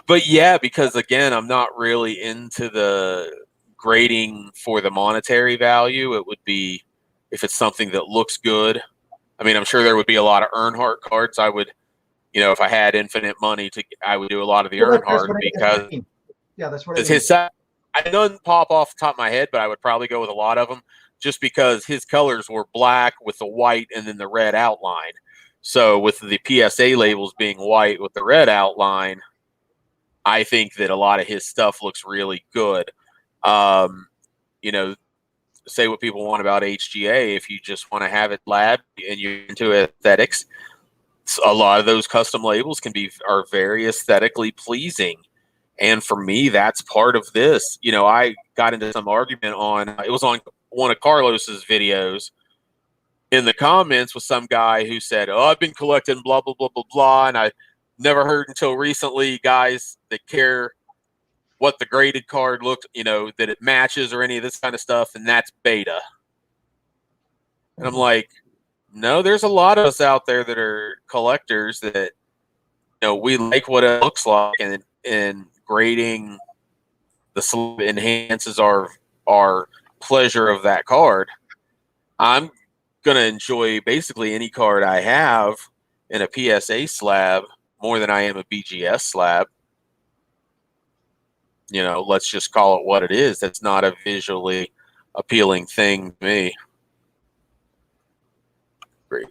But yeah, because again, I'm not really into the grading for the monetary value. It would be if it's something that looks good. I mean, I'm sure there would be a lot of Earnhardt cards. I would, if I had infinite money I would do a lot of the Earnhardt because that's what his I don't pop off the top of my head, but I would probably go with a lot of them just because his colors were black with the white and then the red outline. So with the PSA labels being white with the red outline, I think that a lot of his stuff looks really good. You know, say what people want about HGA. If you just want to have it lab and you're into aesthetics, a lot of those custom labels are very aesthetically pleasing. And for me, that's part of this. You know, I got into some argument it was on one of Carlos's videos in the comments with some guy who said, "Oh, I've been collecting blah, blah, blah, blah, blah." And I never heard until recently guys that care what the graded card looked, that it matches or any of this kind of stuff. And that's beta. And I'm like, no, there's a lot of us out there that are collectors that, we like what it looks like, and grading the slab enhances our pleasure of that card. I'm gonna enjoy basically any card I have in a PSA slab more than I am a BGS slab. Let's just call it what it is. That's not a visually appealing thing to me. Great.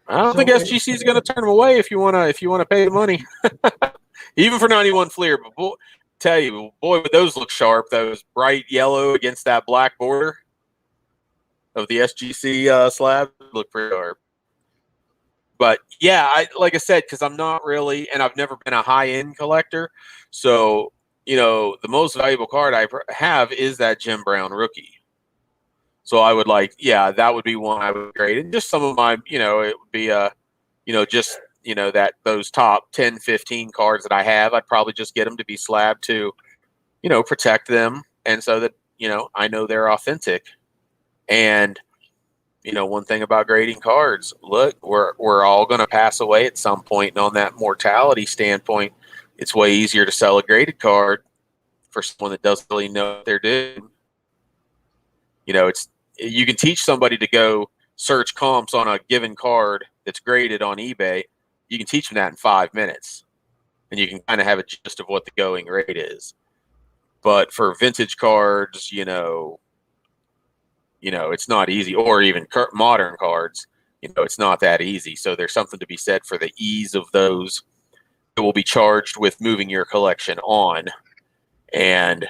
I don't think SGC is going to turn them away if you want to pay the money, even for 91 Fleer. But tell you, boy, would those look sharp? Those bright yellow against that black border of the SGC slab look pretty sharp. But yeah, like I said, because I'm not really, and I've never been a high end collector, so the most valuable card I have is that Jim Brown rookie. So I would that would be one I would grade. And just some of my, it would be those top 10, 15 cards that I have, I'd probably just get them to be slabbed to, protect them. And so that, I know they're authentic. And, one thing about grading cards, look, we're all going to pass away at some point. And on that mortality standpoint, it's way easier to sell a graded card for someone that doesn't really know what they're doing. You can teach somebody to go search comps on a given card that's graded on eBay. You can teach them that in 5 minutes, and you can kind of have a gist of what the going rate is. But for vintage cards, it's not easy, or even modern cards, it's not that easy. So there's something to be said for the ease of those that will be charged with moving your collection on, and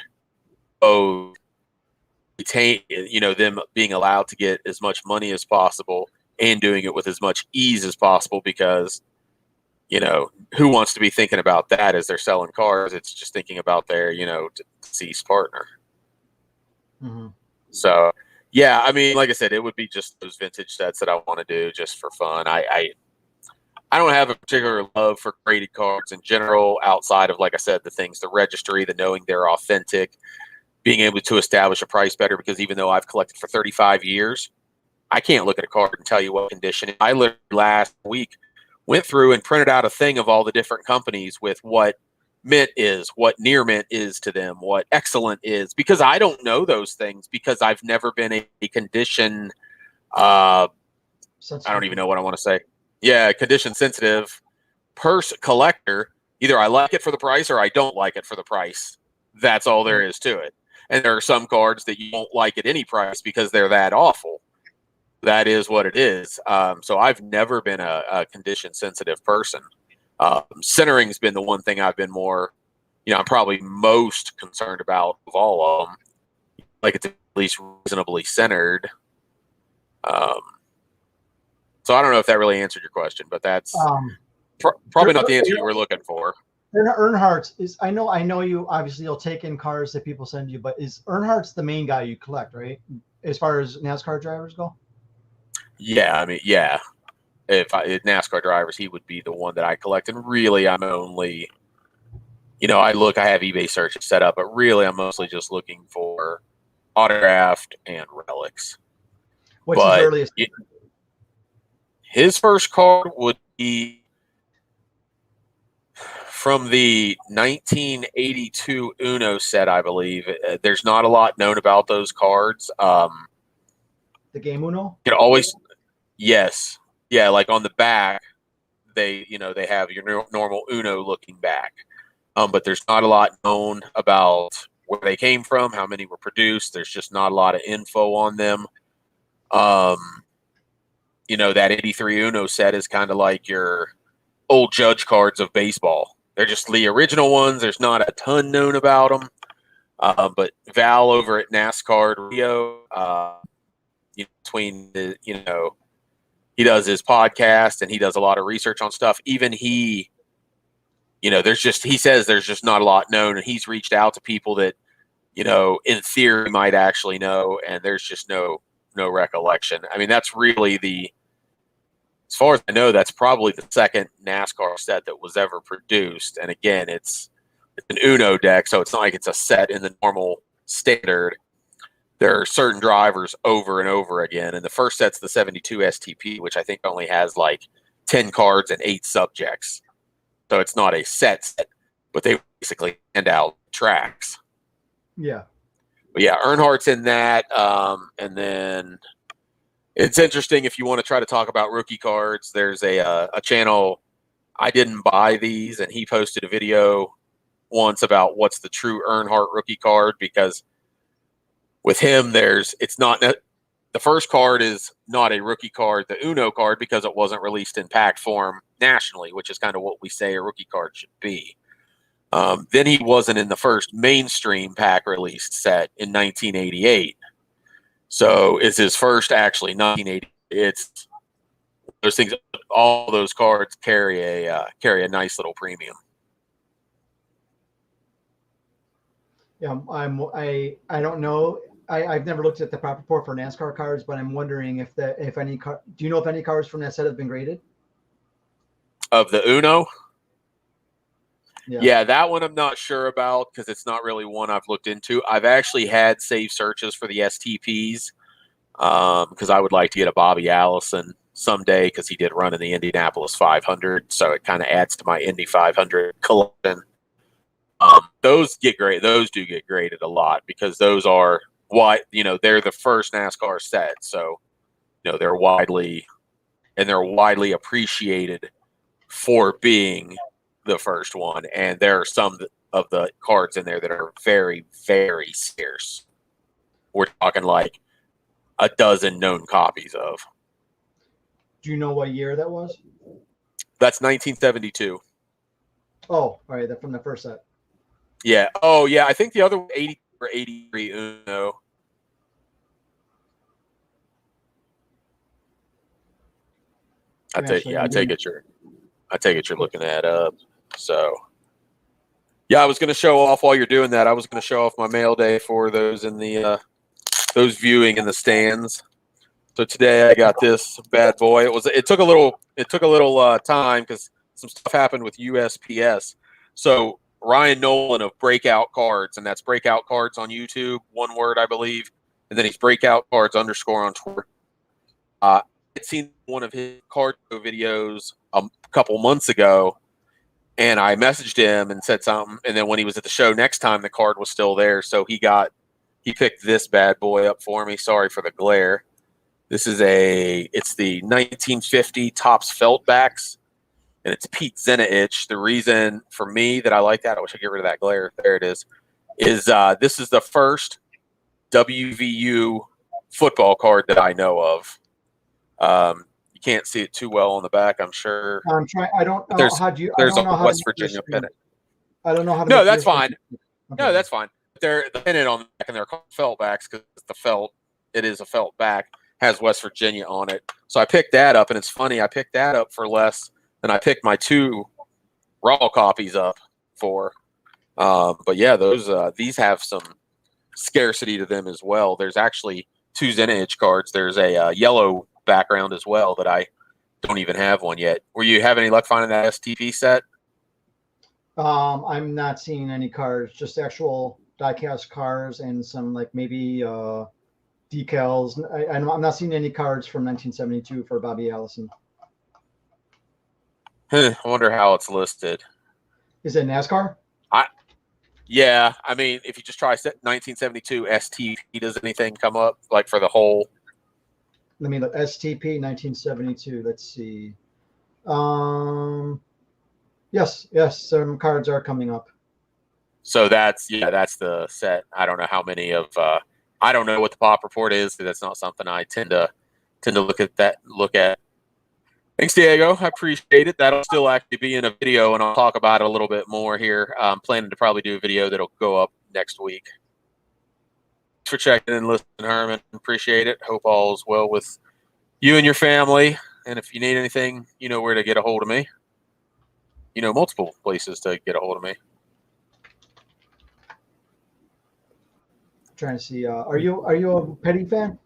them being allowed to get as much money as possible and doing it with as much ease as possible, because who wants to be thinking about that as they're selling cars? It's just thinking about their deceased partner. Mm-hmm. So yeah, I mean, like I said, it would be just those vintage sets that I want to do just for fun. I don't have a particular love for graded cards in general, outside of, like I said, the registry, the knowing they're authentic, being able to establish a price better, because even though I've collected for 35 years, I can't look at a card and tell you what condition. I literally last week went through and printed out a thing of all the different companies with what mint is, what near mint is to them, what excellent is, because I don't know those things, because I've never been a condition, I don't even know what I want to say. Yeah, condition sensitive collector. Either I like it for the price or I don't like it for the price. That's all there is to it. And there are some cards that you won't like at any price because they're that awful. That is what it is. So I've never been a condition sensitive person. Centering's been the one thing I've been more, I'm probably most concerned about of all of them. Like, it's at least reasonably centered. So I don't know if that really answered your question, but that's probably not the answer you were looking for. Earnhardt's is, I know you obviously you'll take in cars that people send you, but is Earnhardt's the main guy you collect, right? As far as NASCAR drivers go? Yeah, I mean, yeah. If NASCAR drivers, he would be the one that I collect. And really, I'm only, I have eBay searches set up, but really I'm mostly just looking for autographed and relics. What's his earliest? His first card would be from the 1982 Uno set, I believe. There's not a lot known about those cards. The game Uno? Yes. Yeah, like on the back, they have your normal Uno looking back. but there's not a lot known about where they came from, how many were produced. There's just not a lot of info on them. You know, that 83 Uno set is kind of like your old judge cards of baseball. They're just the original ones. There's not a ton known about them. But Val over at NASCAR Rio, between the, he does his podcast and he does a lot of research on stuff. Even he, he says there's just not a lot known, and he's reached out to people that, in theory might actually know, and there's just no recollection. I mean, that's really as far as I know, that's probably the second NASCAR set that was ever produced. And again, it's an Uno deck, so it's not like it's a set in the normal standard. There are certain drivers over and over again. And the first set's the 72 STP, which I think only has like 10 cards and 8 subjects. So it's not a set, but they basically hand out tracks. Yeah. But yeah, Earnhardt's in that. And then it's interesting if you want to try to talk about rookie cards. There's a channel. I didn't buy these, and he posted a video once about what's the true Earnhardt rookie card, because with him, it's not the first card is not a rookie card, the Uno card, because it wasn't released in pack form nationally, which is kind of what we say a rookie card should be. Then he wasn't in the first mainstream pack released set in 1988. So it's his first actually 1980. It's those things. All those cards carry a nice little premium. Yeah, I don't know. I've never looked at the prop report for NASCAR cards, but I'm wondering if any do you know if any cards from that set have been graded? Of the Uno? Yeah, that one I'm not sure about because it's not really one I've looked into. I've actually had save searches for the STPs because I would like to get a Bobby Allison someday because he did run in the Indianapolis 500, so it kind of adds to my Indy 500 collection. Those do get graded a lot because those are they're the first NASCAR set, so they're widely appreciated for being the first one, and there are some of the cards in there that are very, very scarce. We're talking like a dozen known copies of. Do you know what year that was? That's 1972. Oh, all right, that from the first set. Yeah. Oh, yeah. I think the other 80 or 83 Uno. I take it you're looking that up. So, yeah, I was going to show off while you're doing that. I was going to show off my mail day for those in the those viewing in the stands. So today I got this bad boy. It took a little time because some stuff happened with USPS. So Ryan Nolan of Breakout Cards, and that's Breakout Cards on YouTube, one word I believe, and then he's Breakout Cards _ on Twitter. I'd seen one of his card videos a couple months ago, and I messaged him and said something. And then when he was at the show next time, the card was still there, so he picked this bad boy up for me. Sorry for the glare. It's the 1950 Topps Feltbacks, and it's Pete Zenitich. The reason for me that I like that, I wish I could get rid of that glare. There it is this is the first WVU football card that I know of. You can't see it too well on the back, I'm sure. I'm trying. I don't know there's a West Virginia pennant. I don't know how to. No, that's fine. Okay. No, that's fine. They're the pennant on the back, and they're called Feltbacks because the felt. It is a felt back. Has West Virginia on it. So I picked that up, and it's funny. I picked that up for less than I picked my 2 raw copies up for. But yeah, these have some scarcity to them as well. There's actually 2 Zenitich cards. There's a yellow background as well that I don't even have one yet. Were you having any luck finding that STP set? I'm not seeing any cards, just actual diecast cards and some like maybe decals. I'm not seeing any cards from 1972 for Bobby Allison. I wonder how it's listed. Is it NASCAR? Yeah, I mean, if you just try 1972 STP, does anything come up like for the whole? Let me look. STP 1972. Let's see. Yes, some cards are coming up. So that's the set. I don't know how many of I don't know what the pop report is, because that's not something I tend to look at. Thanks, Diego. I appreciate it. That'll still actually be in a video, and I'll talk about it a little bit more here. I'm planning to probably do a video that'll go up next week. Thanks for checking in and listening, Herman. Appreciate it. Hope all is well with you and your family. And if you need anything, you know where to get a hold of me. You know, multiple places to get a hold of me. Trying to see. Are you a Petty fan?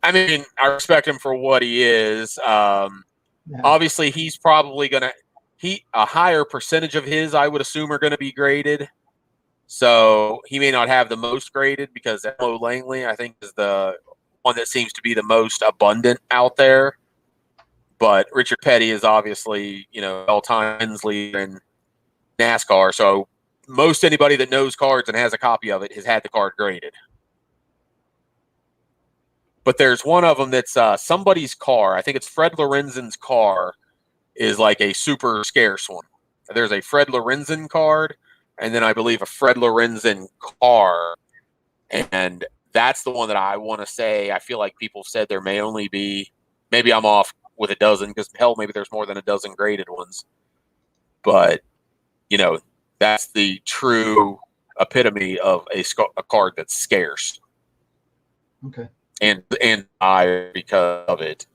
I mean, I respect him for what he is. Yeah. Obviously, he's probably gonna a higher percentage of his, I would assume, are going to be graded. So he may not have the most graded, because Elo Langley, I think, is the one that seems to be the most abundant out there. But Richard Petty is obviously, all-time wins leader in NASCAR. So most anybody that knows cards and has a copy of it has had the card graded. But there's one of them that's somebody's car. I think it's Fred Lorenzen's car is like a super scarce one. There's a Fred Lorenzen card, and then I believe a Fred Lorenzen car. And that's the one that I want to say. I feel like people said there may only be, maybe I'm off with a dozen, because hell, maybe there's more than a dozen graded ones. But, that's the true epitome of a card that's scarce. Okay. And I, because of it,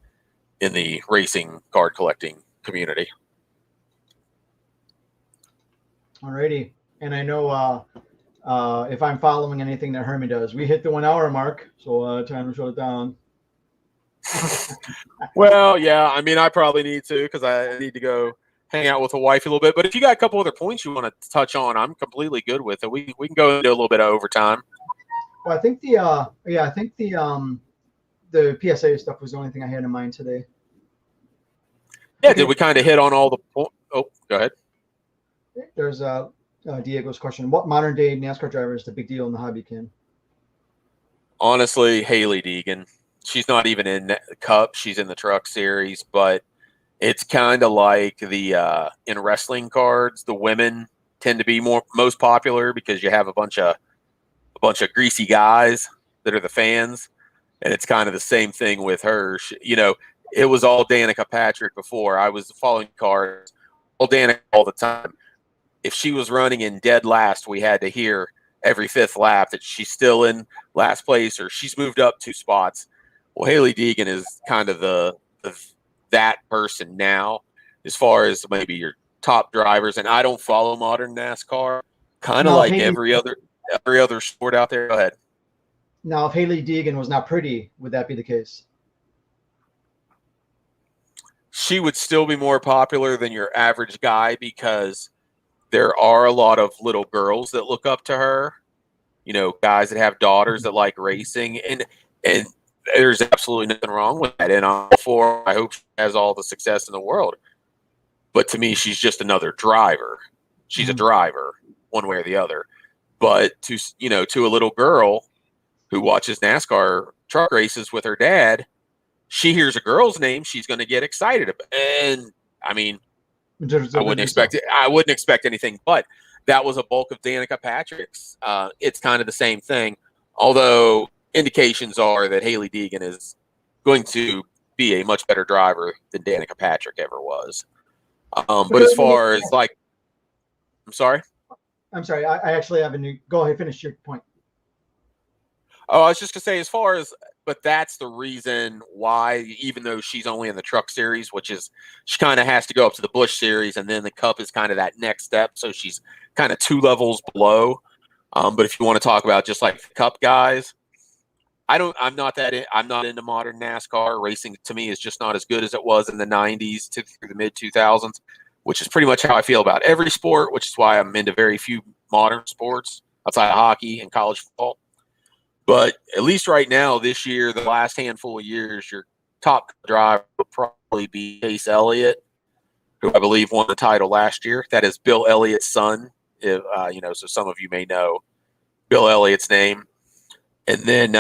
in the racing card collecting community. Alrighty. And I know if I'm following anything that Herman does, we hit the 1 hour mark, so time to shut it down. Well, yeah, I mean, I probably need to, because I need to go hang out with the wife a little bit. But if you got a couple other points you want to touch on, I'm completely good with it. We can go into a little bit of overtime. Well, I think the PSA stuff was the only thing I had in mind today. Yeah, okay. Did we kind of hit on all the points? Oh, go ahead. There's Diego's question. What modern day NASCAR driver is the big deal in the hobby, Ken? Honestly, Haley Deegan. She's not even in the Cup. She's in the Truck Series, but it's kind of like the in wrestling cards, the women tend to be most popular, because you have a bunch of greasy guys that are the fans, and it's kind of the same thing with her. It was all Danica Patrick before. I was following cards, all Danica all the time. If she was running in dead last, we had to hear every fifth lap that she's still in last place, or she's moved up 2 spots. Well, Haley Deegan is kind of that person now, as far as maybe your top drivers. And I don't follow modern NASCAR, kind of like every other sport out there. Go ahead. Now, if Haley Deegan was not pretty, would that be the case? She would still be more popular than your average guy, because there are a lot of little girls that look up to her, guys that have daughters that like racing, and there's absolutely nothing wrong with that. And I hope she has all the success in the world. But to me, she's just another driver. She's a driver, one way or the other. But to a little girl who watches NASCAR truck races with her dad, she hears a girl's name, she's going to get excited about. And I mean, I wouldn't expect anything, but that was a bulk of Danica Patrick's. It's kind of the same thing, although indications are that Haley Deegan is going to be a much better driver than Danica Patrick ever was. But as far as I'm sorry. I actually have a new. Go ahead, finish your point. Oh, I was just gonna say, but that's the reason why, even though she's only in the Truck Series, which is she kind of has to go up to the Busch Series, and then the Cup is kind of that next step, so she's kind of 2 levels below. But if you want to talk about just like the Cup guys, I'm not into modern NASCAR. Racing to me is just not as good as it was in the 90s through the mid 2000s, which is pretty much how I feel about every sport, which is why I'm into very few modern sports outside of hockey and college football. But at least right now, this year, the last handful of years, your top driver will probably be Chase Elliott, who I believe won the title last year. That is Bill Elliott's son. So some of you may know Bill Elliott's name. And then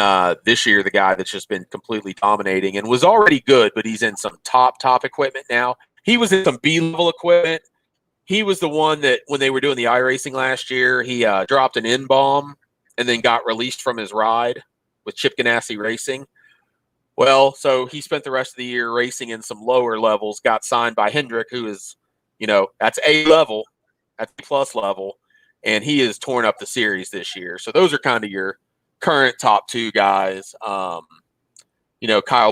this year, the guy that's just been completely dominating and was already good, but he's in some top equipment now. He was in some B-level equipment he was the one that when they were doing the iRacing last year, he dropped an N-bomb and then got released from his ride with Chip Ganassi Racing. Well, so he spent the rest of the year racing in some lower levels, got signed by Hendrick, who is, that's A level, that's A plus level, and he has torn up the series this year. So those are kind of your current top two guys. Kyle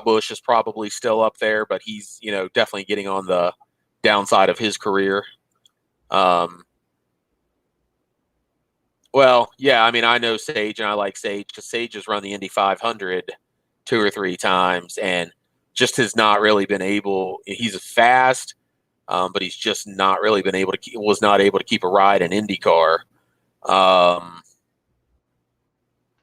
Busch is probably still up there, but he's, definitely getting on the downside of his career. Well, yeah, I mean, I know Sage, and I like Sage because Sage has run the Indy 500 2 or 3 times and just has not really been able. He's fast, but he's just not really been able to. Was not able to keep a ride in IndyCar.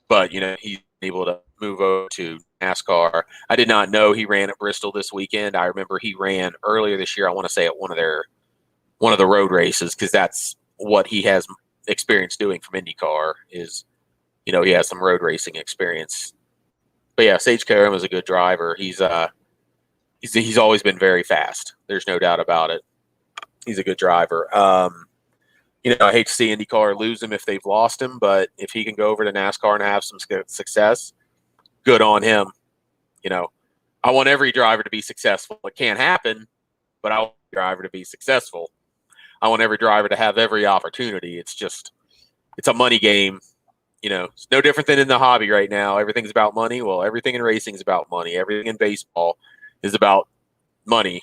But he's able to move over to NASCAR. I did not know he ran at Bristol this weekend. I remember he ran earlier this year. I want to say at one of the road races because that's what he has experience doing from IndyCar is, he has some road racing experience. But yeah, Sage Karam is a good driver. He's always been very fast. There's no doubt about it. He's a good driver. I hate to see IndyCar lose him if they've lost him, but if he can go over to NASCAR and have some success, good on him. I want every driver to be successful. It can't happen, but I want every driver to be successful. I want every driver to have every opportunity. It's a money game. It's no different than in the hobby right now. Everything's about money. Well, everything in racing is about money. Everything in baseball is about money,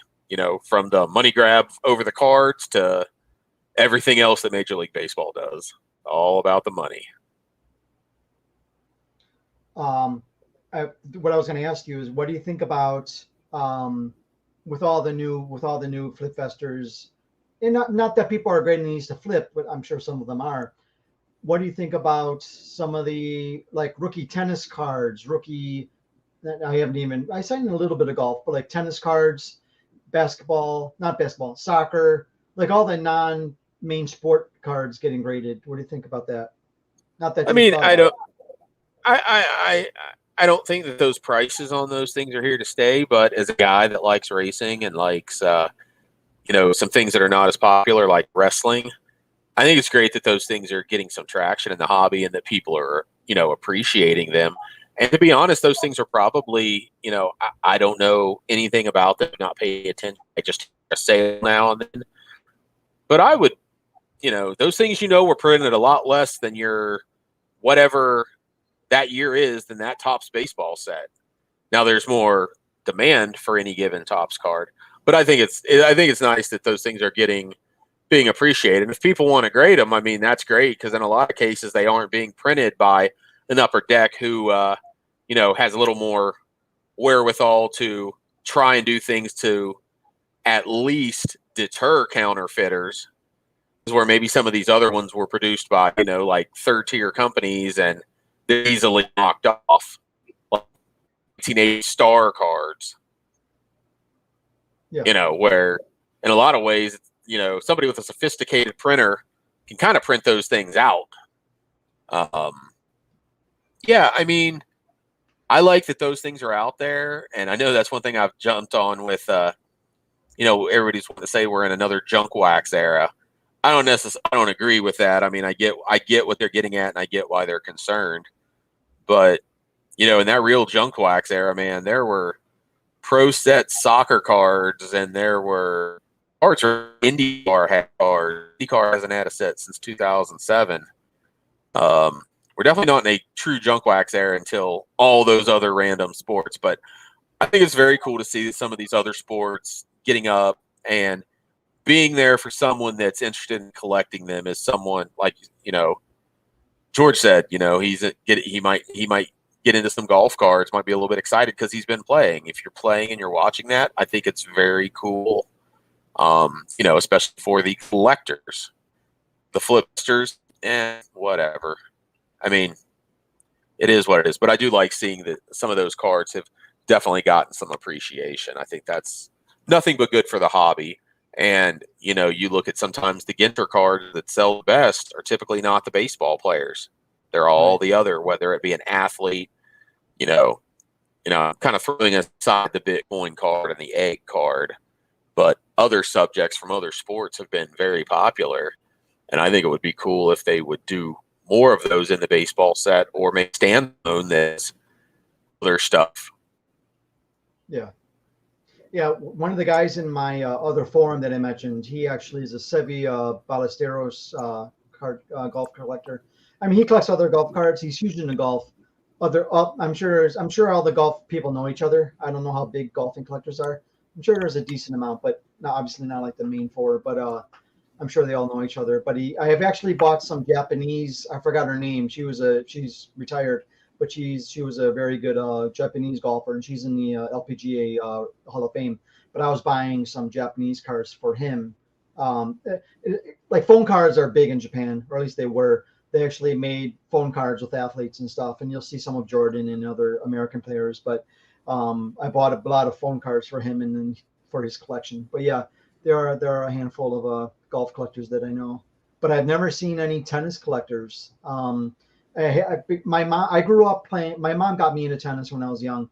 from the money grab over the cards to everything else that Major League Baseball does. All about the money. What I was going to ask you is, what do you think about with all the new flip festers? And not that people are great and needs to flip, but I'm sure some of them are. What do you think about some of the rookie tennis cards? I signed a little bit of golf, but tennis cards, soccer, all the non-main sport cards getting graded. What do you think about that? Not that I don't think that those prices on those things are here to stay, but as a guy that likes racing and likes some things that are not as popular like wrestling, I think it's great that those things are getting some traction in the hobby and that people are, appreciating them. And to be honest, those things are probably, I don't know anything about them, not paying attention. I just hear a sale now and then. But I would, those things, were printed at a lot less than your whatever that year is than that Topps baseball set. Now there's more demand for any given Topps card, but I think it's nice that those things are being appreciated. And if people want to grade them, I mean, that's great because in a lot of cases they aren't being printed by an upper deck who, has a little more wherewithal to try and do things to at least deter counterfeiters, where maybe some of these other ones were produced by, third tier companies and they're easily knocked off, like 1980 star cards. Yeah. Where in a lot of ways, somebody with a sophisticated printer can kind of print those things out. Yeah, I mean, I like that those things are out there, and I know that's one thing I've jumped on with, everybody's wanting to say we're in another junk wax era. I don't agree with that. I mean, I get what they're getting at, and I get why they're concerned. But in that real junk wax era, man, there were pro set soccer cards, and there were cards for IndyCar had cards. IndyCar hasn't had a set since 2007. We're definitely not in a true junk wax era until all those other random sports. But I think it's very cool to see some of these other sports getting up and being there for someone that's interested in collecting them. As someone like George said, he might get into some golf cards, might be a little bit excited because he's been playing. If you're playing and you're watching that, I think it's very cool. Especially for the collectors, the flipsters, whatever. I mean, it is what it is. But I do like seeing that some of those cards have definitely gotten some appreciation. I think that's nothing but good for the hobby. And, you look at sometimes the Ginter cards that sell best are typically not the baseball players. They're all the other, whether it be an athlete, I'm kind of throwing aside the Bitcoin card and the egg card. But other subjects from other sports have been very popular. And I think it would be cool if they would do more of those in the baseball set, or make standalone this other stuff. Yeah. Yeah, one of the guys in my other forum that I mentioned, he actually is a Sevi Ballesteros golf collector. I mean, he collects other golf cards. He's huge into golf. I'm sure all the golf people know each other. I don't know how big golfing collectors are. I'm sure there's a decent amount, but not obviously not like the main four. But I'm sure they all know each other. But I have actually bought some Japanese. I forgot her name. She's retired, but she was a very good Japanese golfer, and she's in the LPGA Hall of Fame. But I was buying some Japanese cards for him. Like phone cards are big in Japan, or at least they were. They actually made phone cards with athletes and stuff, and you'll see some of Jordan and other American players. But I bought a lot of phone cards for him and then for his collection. But yeah, there are a handful of golf collectors that I know, but I've never seen any tennis collectors. I grew up playing. My mom got me into tennis when I was young.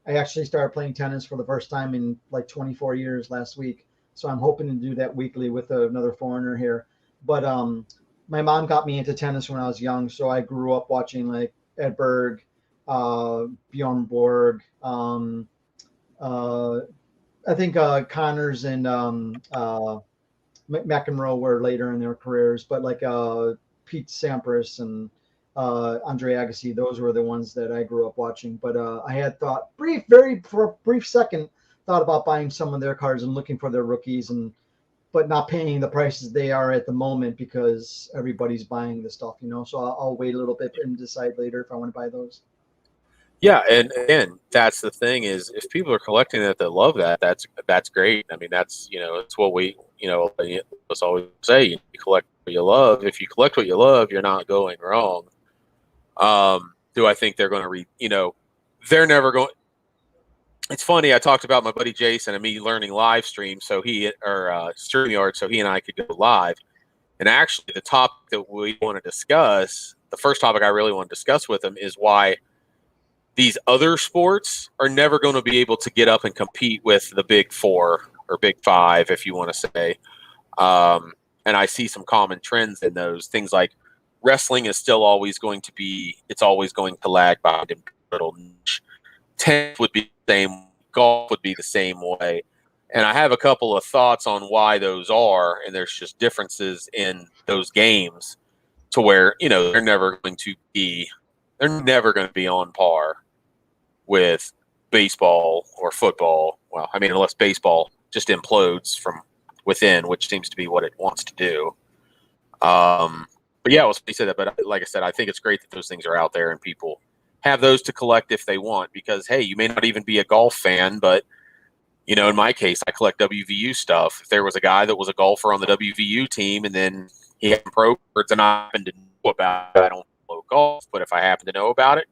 I actually started playing tennis for the first time in like 24 years last week. So I'm hoping to do that weekly with another foreigner here. But my mom got me into tennis when I was young, so I grew up watching like Ed Berg, Bjorn Borg. I think Connors and McEnroe were later in their careers, but like Pete Sampras and Andre Agassi, those were the ones that I grew up watching. But I had thought for a brief second, thought about buying some of their cards and looking for their rookies, but not paying the prices they are at the moment because everybody's buying the stuff, So I'll wait a little bit and decide later if I want to buy those. Yeah, and again, that's the thing is, if people are collecting that, that love that, that's great. I mean, that's it's what we let's always say: you collect what you love. If you collect what you love, you're not going wrong. Do I think they're going to read? They're never going. It's funny. I talked about my buddy Jason and me learning live stream, so StreamYard, so he and I could go live. And actually, the topic that we want to discuss, the first topic I really want to discuss with him, is why these other sports are never going to be able to get up and compete with the big four or big five, if you want to say. And I see some common trends in those things, like wrestling is still always going to be, it's always going to lag behind in little niche. Tennis would be the same, golf would be the same way. And I have a couple of thoughts on why those are, and there's just differences in those games to where, they're never going to be on par with baseball or football. Well, I mean, unless baseball just implodes from within, which seems to be what it wants to do. But yeah, he said that. But like I said, I think it's great that those things are out there and people have those to collect if they want. Because hey, you may not even be a golf fan, but in my case, I collect WVU stuff. If there was a guy that was a golfer on the WVU team and then he had pro cards and I happen to know about it, I don't follow golf, but if I happen to know about it,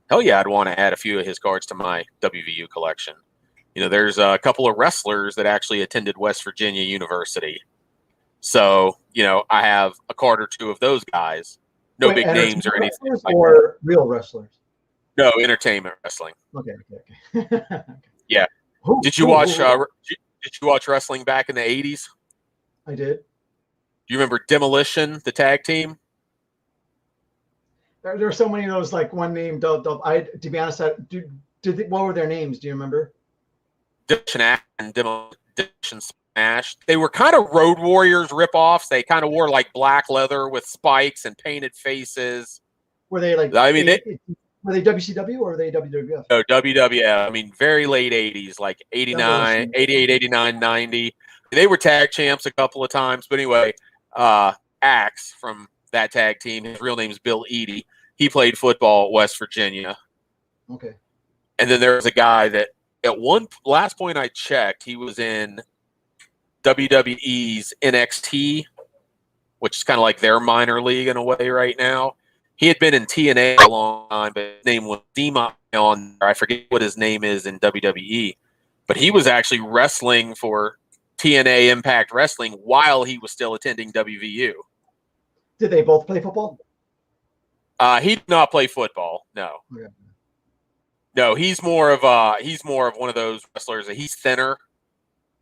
hell yeah, I'd want to add a few of his cards to my WVU collection. There's a couple of wrestlers that actually attended West Virginia University. So, I have a card or two of those guys. No big names or anything. Or real wrestlers? No, entertainment wrestling. Okay. Yeah. Did you watch wrestling back in the 80s? I did. Do you remember Demolition, the tag team? There are so many of those, like one name. To be honest, what were their names? Do you remember? Demolition Smash. They were kind of Road Warriors ripoffs. They kind of wore like black leather with spikes and painted faces. Were they like? I mean, were they WCW or were they WWF? No, WWF. I mean, very late 80s, like 89, 88, 89, 90. They were tag champs a couple of times. But anyway, Axe from that tag team, his real name is Bill Eadie. He played football at West Virginia. Okay. And then there was a guy that last point I checked, he was in WWE's NXT, which is kind of like their minor league in a way right now. He had been in TNA a long time, but his name was Dima on there. I forget what his name is in WWE. But he was actually wrestling for TNA Impact Wrestling while he was still attending WVU. Did they both play football? He did not play football. No. Okay. No, he's more of one of those wrestlers. He's thinner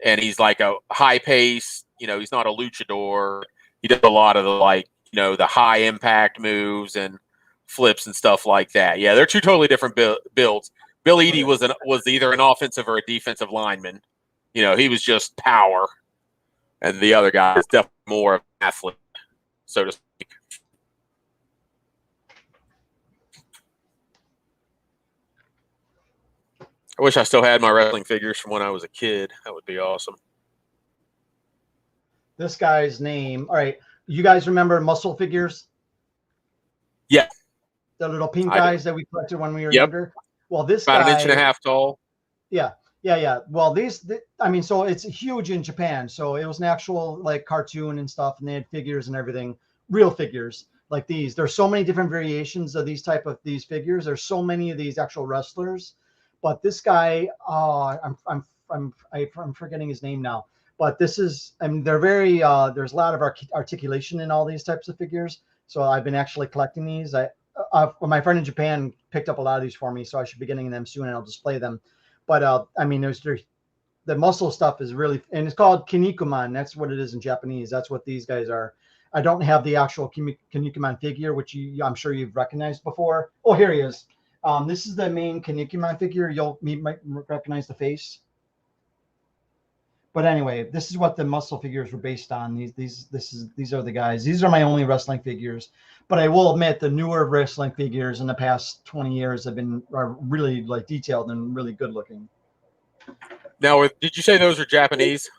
and he's like a high pace. You know, he's not a luchador. He does a lot of the the high impact moves and flips and stuff like that. Yeah, they're two totally different builds. Bill Eadie was either an offensive or a defensive lineman. You know, he was just power, and the other guy is definitely more of an athlete, so to speak. I wish I still had my wrestling figures from when I was a kid. That would be awesome. This guy's name. All right. You guys remember muscle figures? Yeah. The little pink guys that we collected when we were younger? Well, this about guy, an inch and a half tall. Yeah. Well, so it's huge in Japan. So it was an actual like cartoon and stuff, and they had figures and everything, real figures like these. There's so many different variations of these figures. There's so many of these actual wrestlers. But this guy, I'm forgetting his name now. But this is, they're very, there's a lot of articulation in all these types of figures. So I've been actually collecting these. My friend in Japan picked up a lot of these for me, so I should be getting them soon, and I'll display them. But the muscle stuff is really, and it's called Kinnikuman. That's what it is in Japanese. That's what these guys are. I don't have the actual Kinnikuman figure, which I'm sure you've recognized before. Oh, here he is. This is the main Kinnikuman figure. You might recognize the face. But anyway, this is what the muscle figures were based on. These are the guys. These are my only wrestling figures. But I will admit the newer wrestling figures in the past 20 years are really like detailed and really good looking. Now, did you say those are Japanese?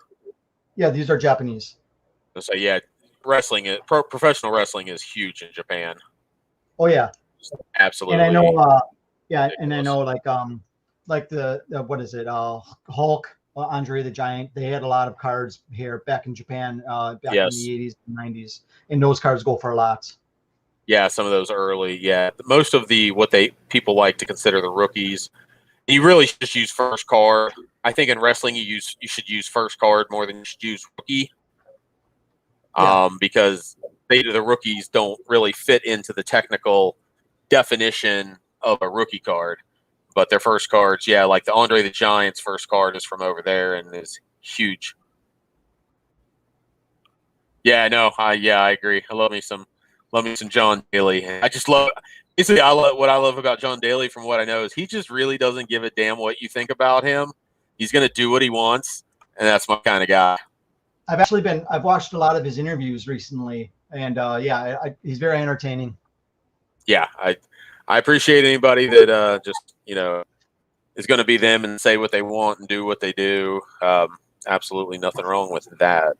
Yeah, these are Japanese. So yeah, professional wrestling is huge in Japan. Oh yeah, absolutely. And I know, I know like the what is it? Hulk, Andre the Giant. They had a lot of cards here back in Japan, back in the 80s and 90s, and those cards go for a lot. Yeah, some of those early. Yeah, most of people like to consider the rookies. You really should just use first card. I think in wrestling you should use first card more than you should use rookie. Because the rookies don't really fit into the technical definition of a rookie card, but their first cards, like the Andre the Giant's first card is from over there and is huge. Yeah, no, I agree. I love me some John Daly. I just love. Basically, what I love about John Daly, from what I know, is he just really doesn't give a damn what you think about him. He's going to do what he wants, and that's my kind of guy. I've watched a lot of his interviews recently, and he's very entertaining. Yeah, I appreciate anybody that just is going to be them and say what they want and do what they do. Absolutely nothing wrong with that.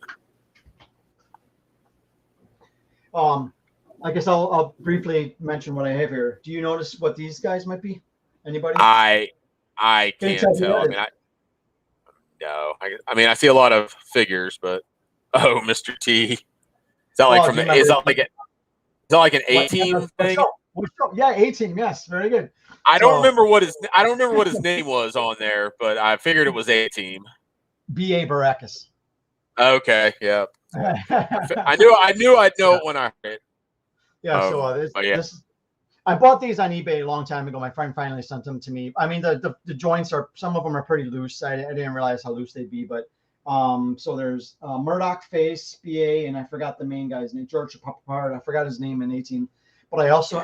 I guess I'll briefly mention what I have here. Do you notice what these guys might be? Anybody? I can't tell. I see a lot of figures, but Mr. T. Is that like an A-team thing? Yeah, A-team. Yes, very good. I don't remember what his name was on there, but I figured it was A-team. B.A. Baracus. Okay, yeah. I knew I'd know it when I heard it. Yeah, I bought these on eBay a long time ago. My friend finally sent them to me. I mean, the joints some of them are pretty loose. I didn't realize how loose they'd be, but so there's Murdoch Face, BA, and I forgot the main guy's name, George Papapard. I forgot his name in 18. But I also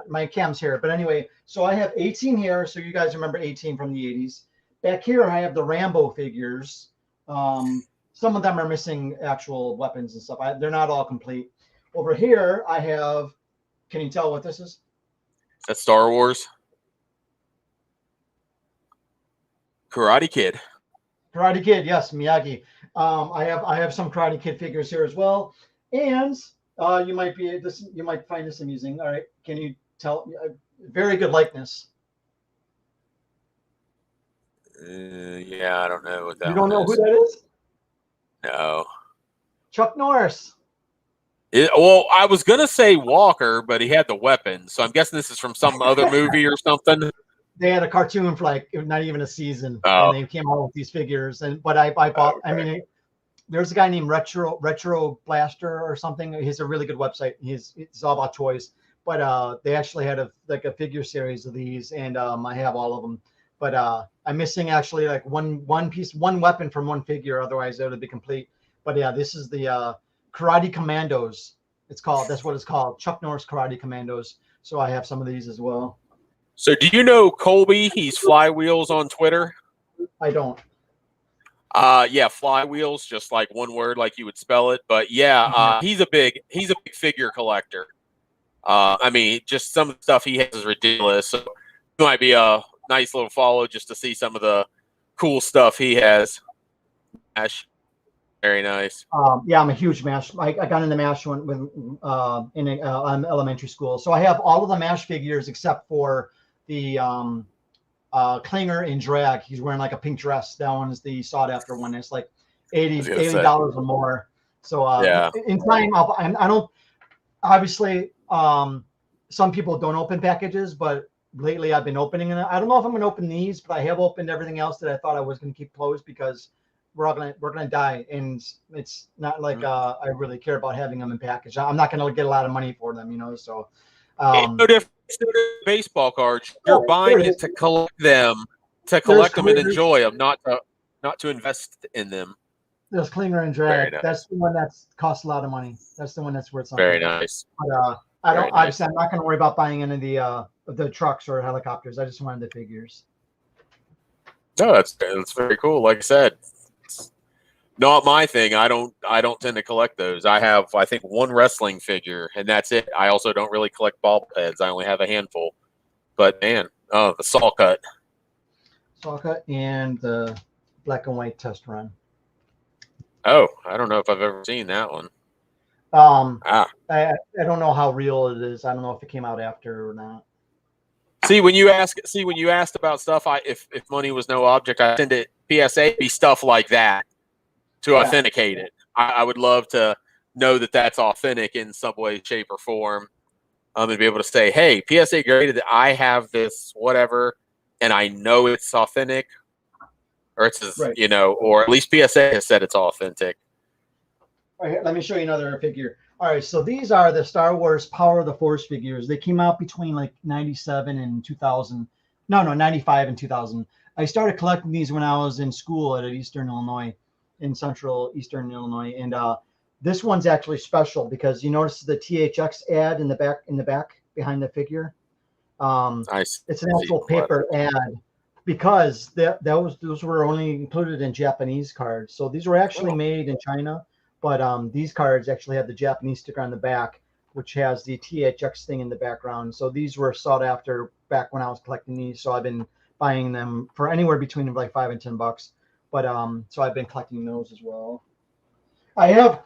my cam's here. But anyway, so I have 18 here. So you guys remember 18 from the 80s. Back here I have the Rambo figures. Some of them are missing actual weapons and stuff. They're not all complete. Over here, I have. Can you tell what this is? That's Star Wars. Karate Kid. Karate Kid, yes, Miyagi. I have some Karate Kid figures here as well, and you might find this amusing. All right, can you tell? Very good likeness. Yeah, I don't know what that. You don't know who that is? No. Chuck Norris. Well, I was gonna say Walker, but he had the weapon, so I'm guessing this is from some other movie or something. They had a cartoon for like not even a season, and they came out with these figures. But I bought. Okay. I mean, there's a guy named Retro Blaster or something. He's a really good website. It's all about toys. But they actually had a figure series of these, and I have all of them. but I'm missing actually like one piece, one weapon from one figure. Otherwise, it would be complete. But yeah, this is the Karate Commandos. It's called. That's what it's called. Chuck Norris Karate Commandos. So I have some of these as well. So do you know Colby? He's Flywheels on Twitter. I don't. Yeah, Flywheels, just like one word, like you would spell it. But yeah, he's a big figure collector. I mean, just some of the stuff he has is ridiculous. So it might be a nice little follow just to see some of the cool stuff he has. MASH, very nice. Yeah, I'm a huge MASH. I got into MASH when in elementary school. So I have all of the MASH figures except for the Klinger in drag. He's wearing like a pink dress. That one is the sought after one. It's like $80 or more. So yeah. In time, I don't. Obviously, some people don't open packages, but lately I've been opening them. I don't know if I'm going to open these, but I have opened everything else that I thought I was going to keep closed because we're gonna die, and it's not like I really care about having them in package. I'm not going to get a lot of money for them, you know. So no different baseball cards. You're buying it to collect them, and enjoy them, not to invest in them. There's Klinger and drag. Nice. That's the one that costs a lot of money. That's the one that's worth something. Very nice. But I don't. Obviously, I'm not going to worry about buying any of the trucks or helicopters. I just wanted the figures. No, that's very cool. Like I said, it's not my thing. I don't tend to collect those. I have, I think, one wrestling figure, and that's it. I also don't really collect bobbleheads. I only have a handful. But man, the saw cut and the black and white test run. Oh, I don't know if I've ever seen that one. I don't know how real it is. I don't know if it came out after or not. See, when you asked about stuff, if money was no object, I send it PSA be stuff like that to authenticate it. I would love to know that that's authentic in some way, shape, or form. And be able to say, hey, PSA graded that I have this whatever, and I know it's authentic, or it's you know, or at least PSA has said it's authentic. All right, let me show you another figure. All right, so these are the Star Wars Power of the Force figures. They came out between like 97 and 2000. No, 95 and 2000. I started collecting these when I was in school at Eastern Illinois, in Central Eastern Illinois, and this one's actually special because you notice the THX ad in the back behind the figure. Nice. It's an actual paper ad because those were only included in Japanese cards. So these were actually made in China. But these cards actually have the Japanese sticker on the back, which has the THX thing in the background. So these were sought after back when I was collecting these. So I've been buying them for anywhere between like $5 and $10. But so I've been collecting those as well. I had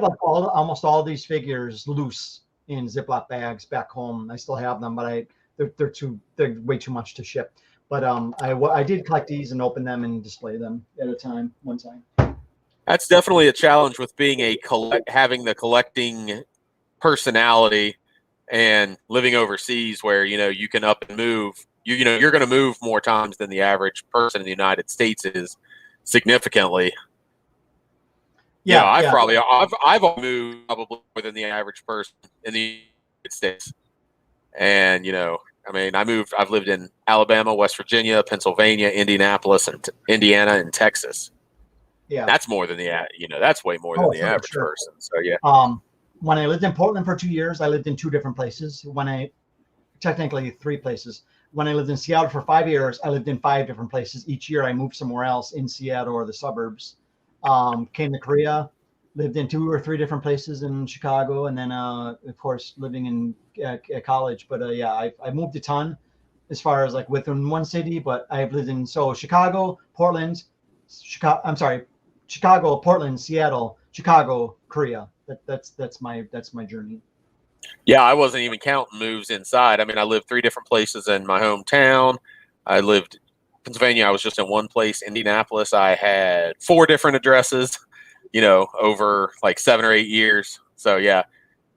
like almost all these figures loose in Ziploc bags back home. I still have them, but they're way too much to ship. But I did collect these and open them and display them at a time, one time. That's definitely a challenge with being having the collecting personality and living overseas, where you can up and move. You're going to move more times than the average person in the United States is, significantly. Yeah, I've moved probably more than the average person in the United States, and I mean, I've lived in Alabama, West Virginia, Pennsylvania, Indianapolis, and Indiana, and Texas. Yeah, that's more than that's way more than the average person. So yeah. When I lived in Portland for 2 years, I lived in 2 different places. Technically 3 places. When I lived in Seattle for 5 years, I lived in 5 different places. Each year I moved somewhere else in Seattle or the suburbs. Came to Korea, lived in 2 or 3 different places in Chicago, and then of course living in college. But I moved a ton as far as like within one city, but I've lived in Chicago, Portland, Chicago, Portland, Seattle, Chicago, Korea. That's my journey. Yeah, I wasn't even counting moves inside. I mean, I lived 3 different places in my hometown. I lived Pennsylvania. I was just in one place. Indianapolis, I had 4 different addresses, over like 7 or 8 years. So yeah,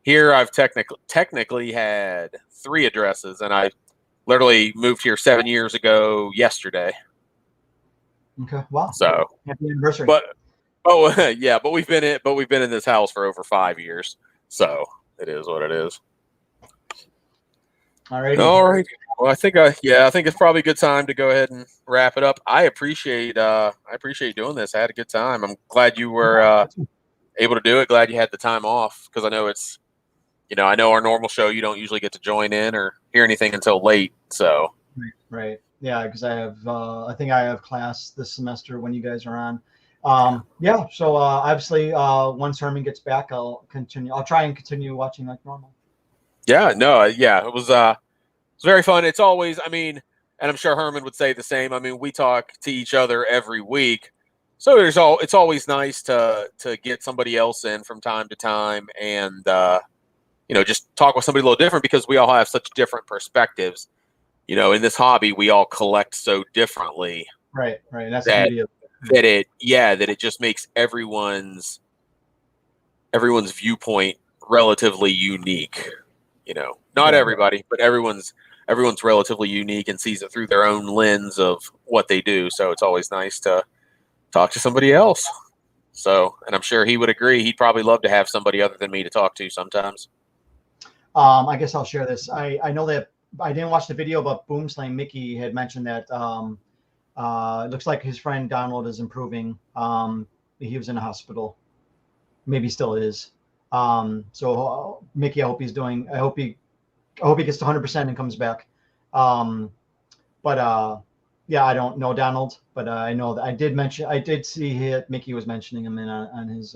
here I've technically had 3 addresses, and I literally moved here 7 years ago yesterday. Okay. Wow. So happy anniversary. But we've been in this house for over 5 years. So it is what it is. All righty. All right. Well, I think it's probably a good time to go ahead and wrap it up. I appreciate doing this. I had a good time. I'm glad you were able to do it. Glad you had the time off, because I know it's, I know our normal show, you don't usually get to join in or hear anything until late. So Right. Yeah, because I think I have class this semester when you guys are on. Yeah. So obviously, once Herman gets back, I'll try and continue watching like normal. yeah, no, yeah, it was very fun. It's always, I mean, and I'm sure Herman would say the same. I mean, we talk to each other every week, so it's always nice to get somebody else in from time to time, and just talk with somebody a little different, because we all have such different perspectives. In this hobby, we all collect so differently. Right. That's that the beauty of that it just makes everyone's viewpoint relatively unique. Not everybody, but everyone's relatively unique and sees it through their own lens of what they do. So it's always nice to talk to somebody else. So, and I'm sure he would agree. He'd probably love to have somebody other than me to talk to sometimes. I guess I'll share this. I know that I didn't watch the video, but Boomslang Mickey had mentioned that it looks like his friend Donald is improving. He was in a hospital, maybe still is. So Mickey, I hope he gets to 100% and comes back. Yeah, I don't know Donald, but I know that I did see Mickey was mentioning him on his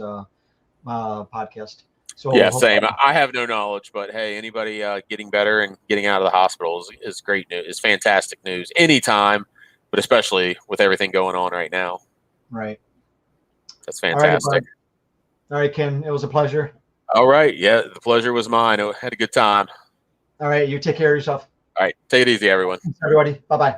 podcast. So yeah, same. I have no knowledge, but hey, anybody getting better and getting out of the hospital is great news. Is fantastic news anytime, but especially with everything going on right now. Right. That's fantastic. All right, Kim, it was a pleasure. All right. Yeah, the pleasure was mine. I had a good time. All right, you take care of yourself. All right. Take it easy, everyone. Thanks, everybody. Bye-bye.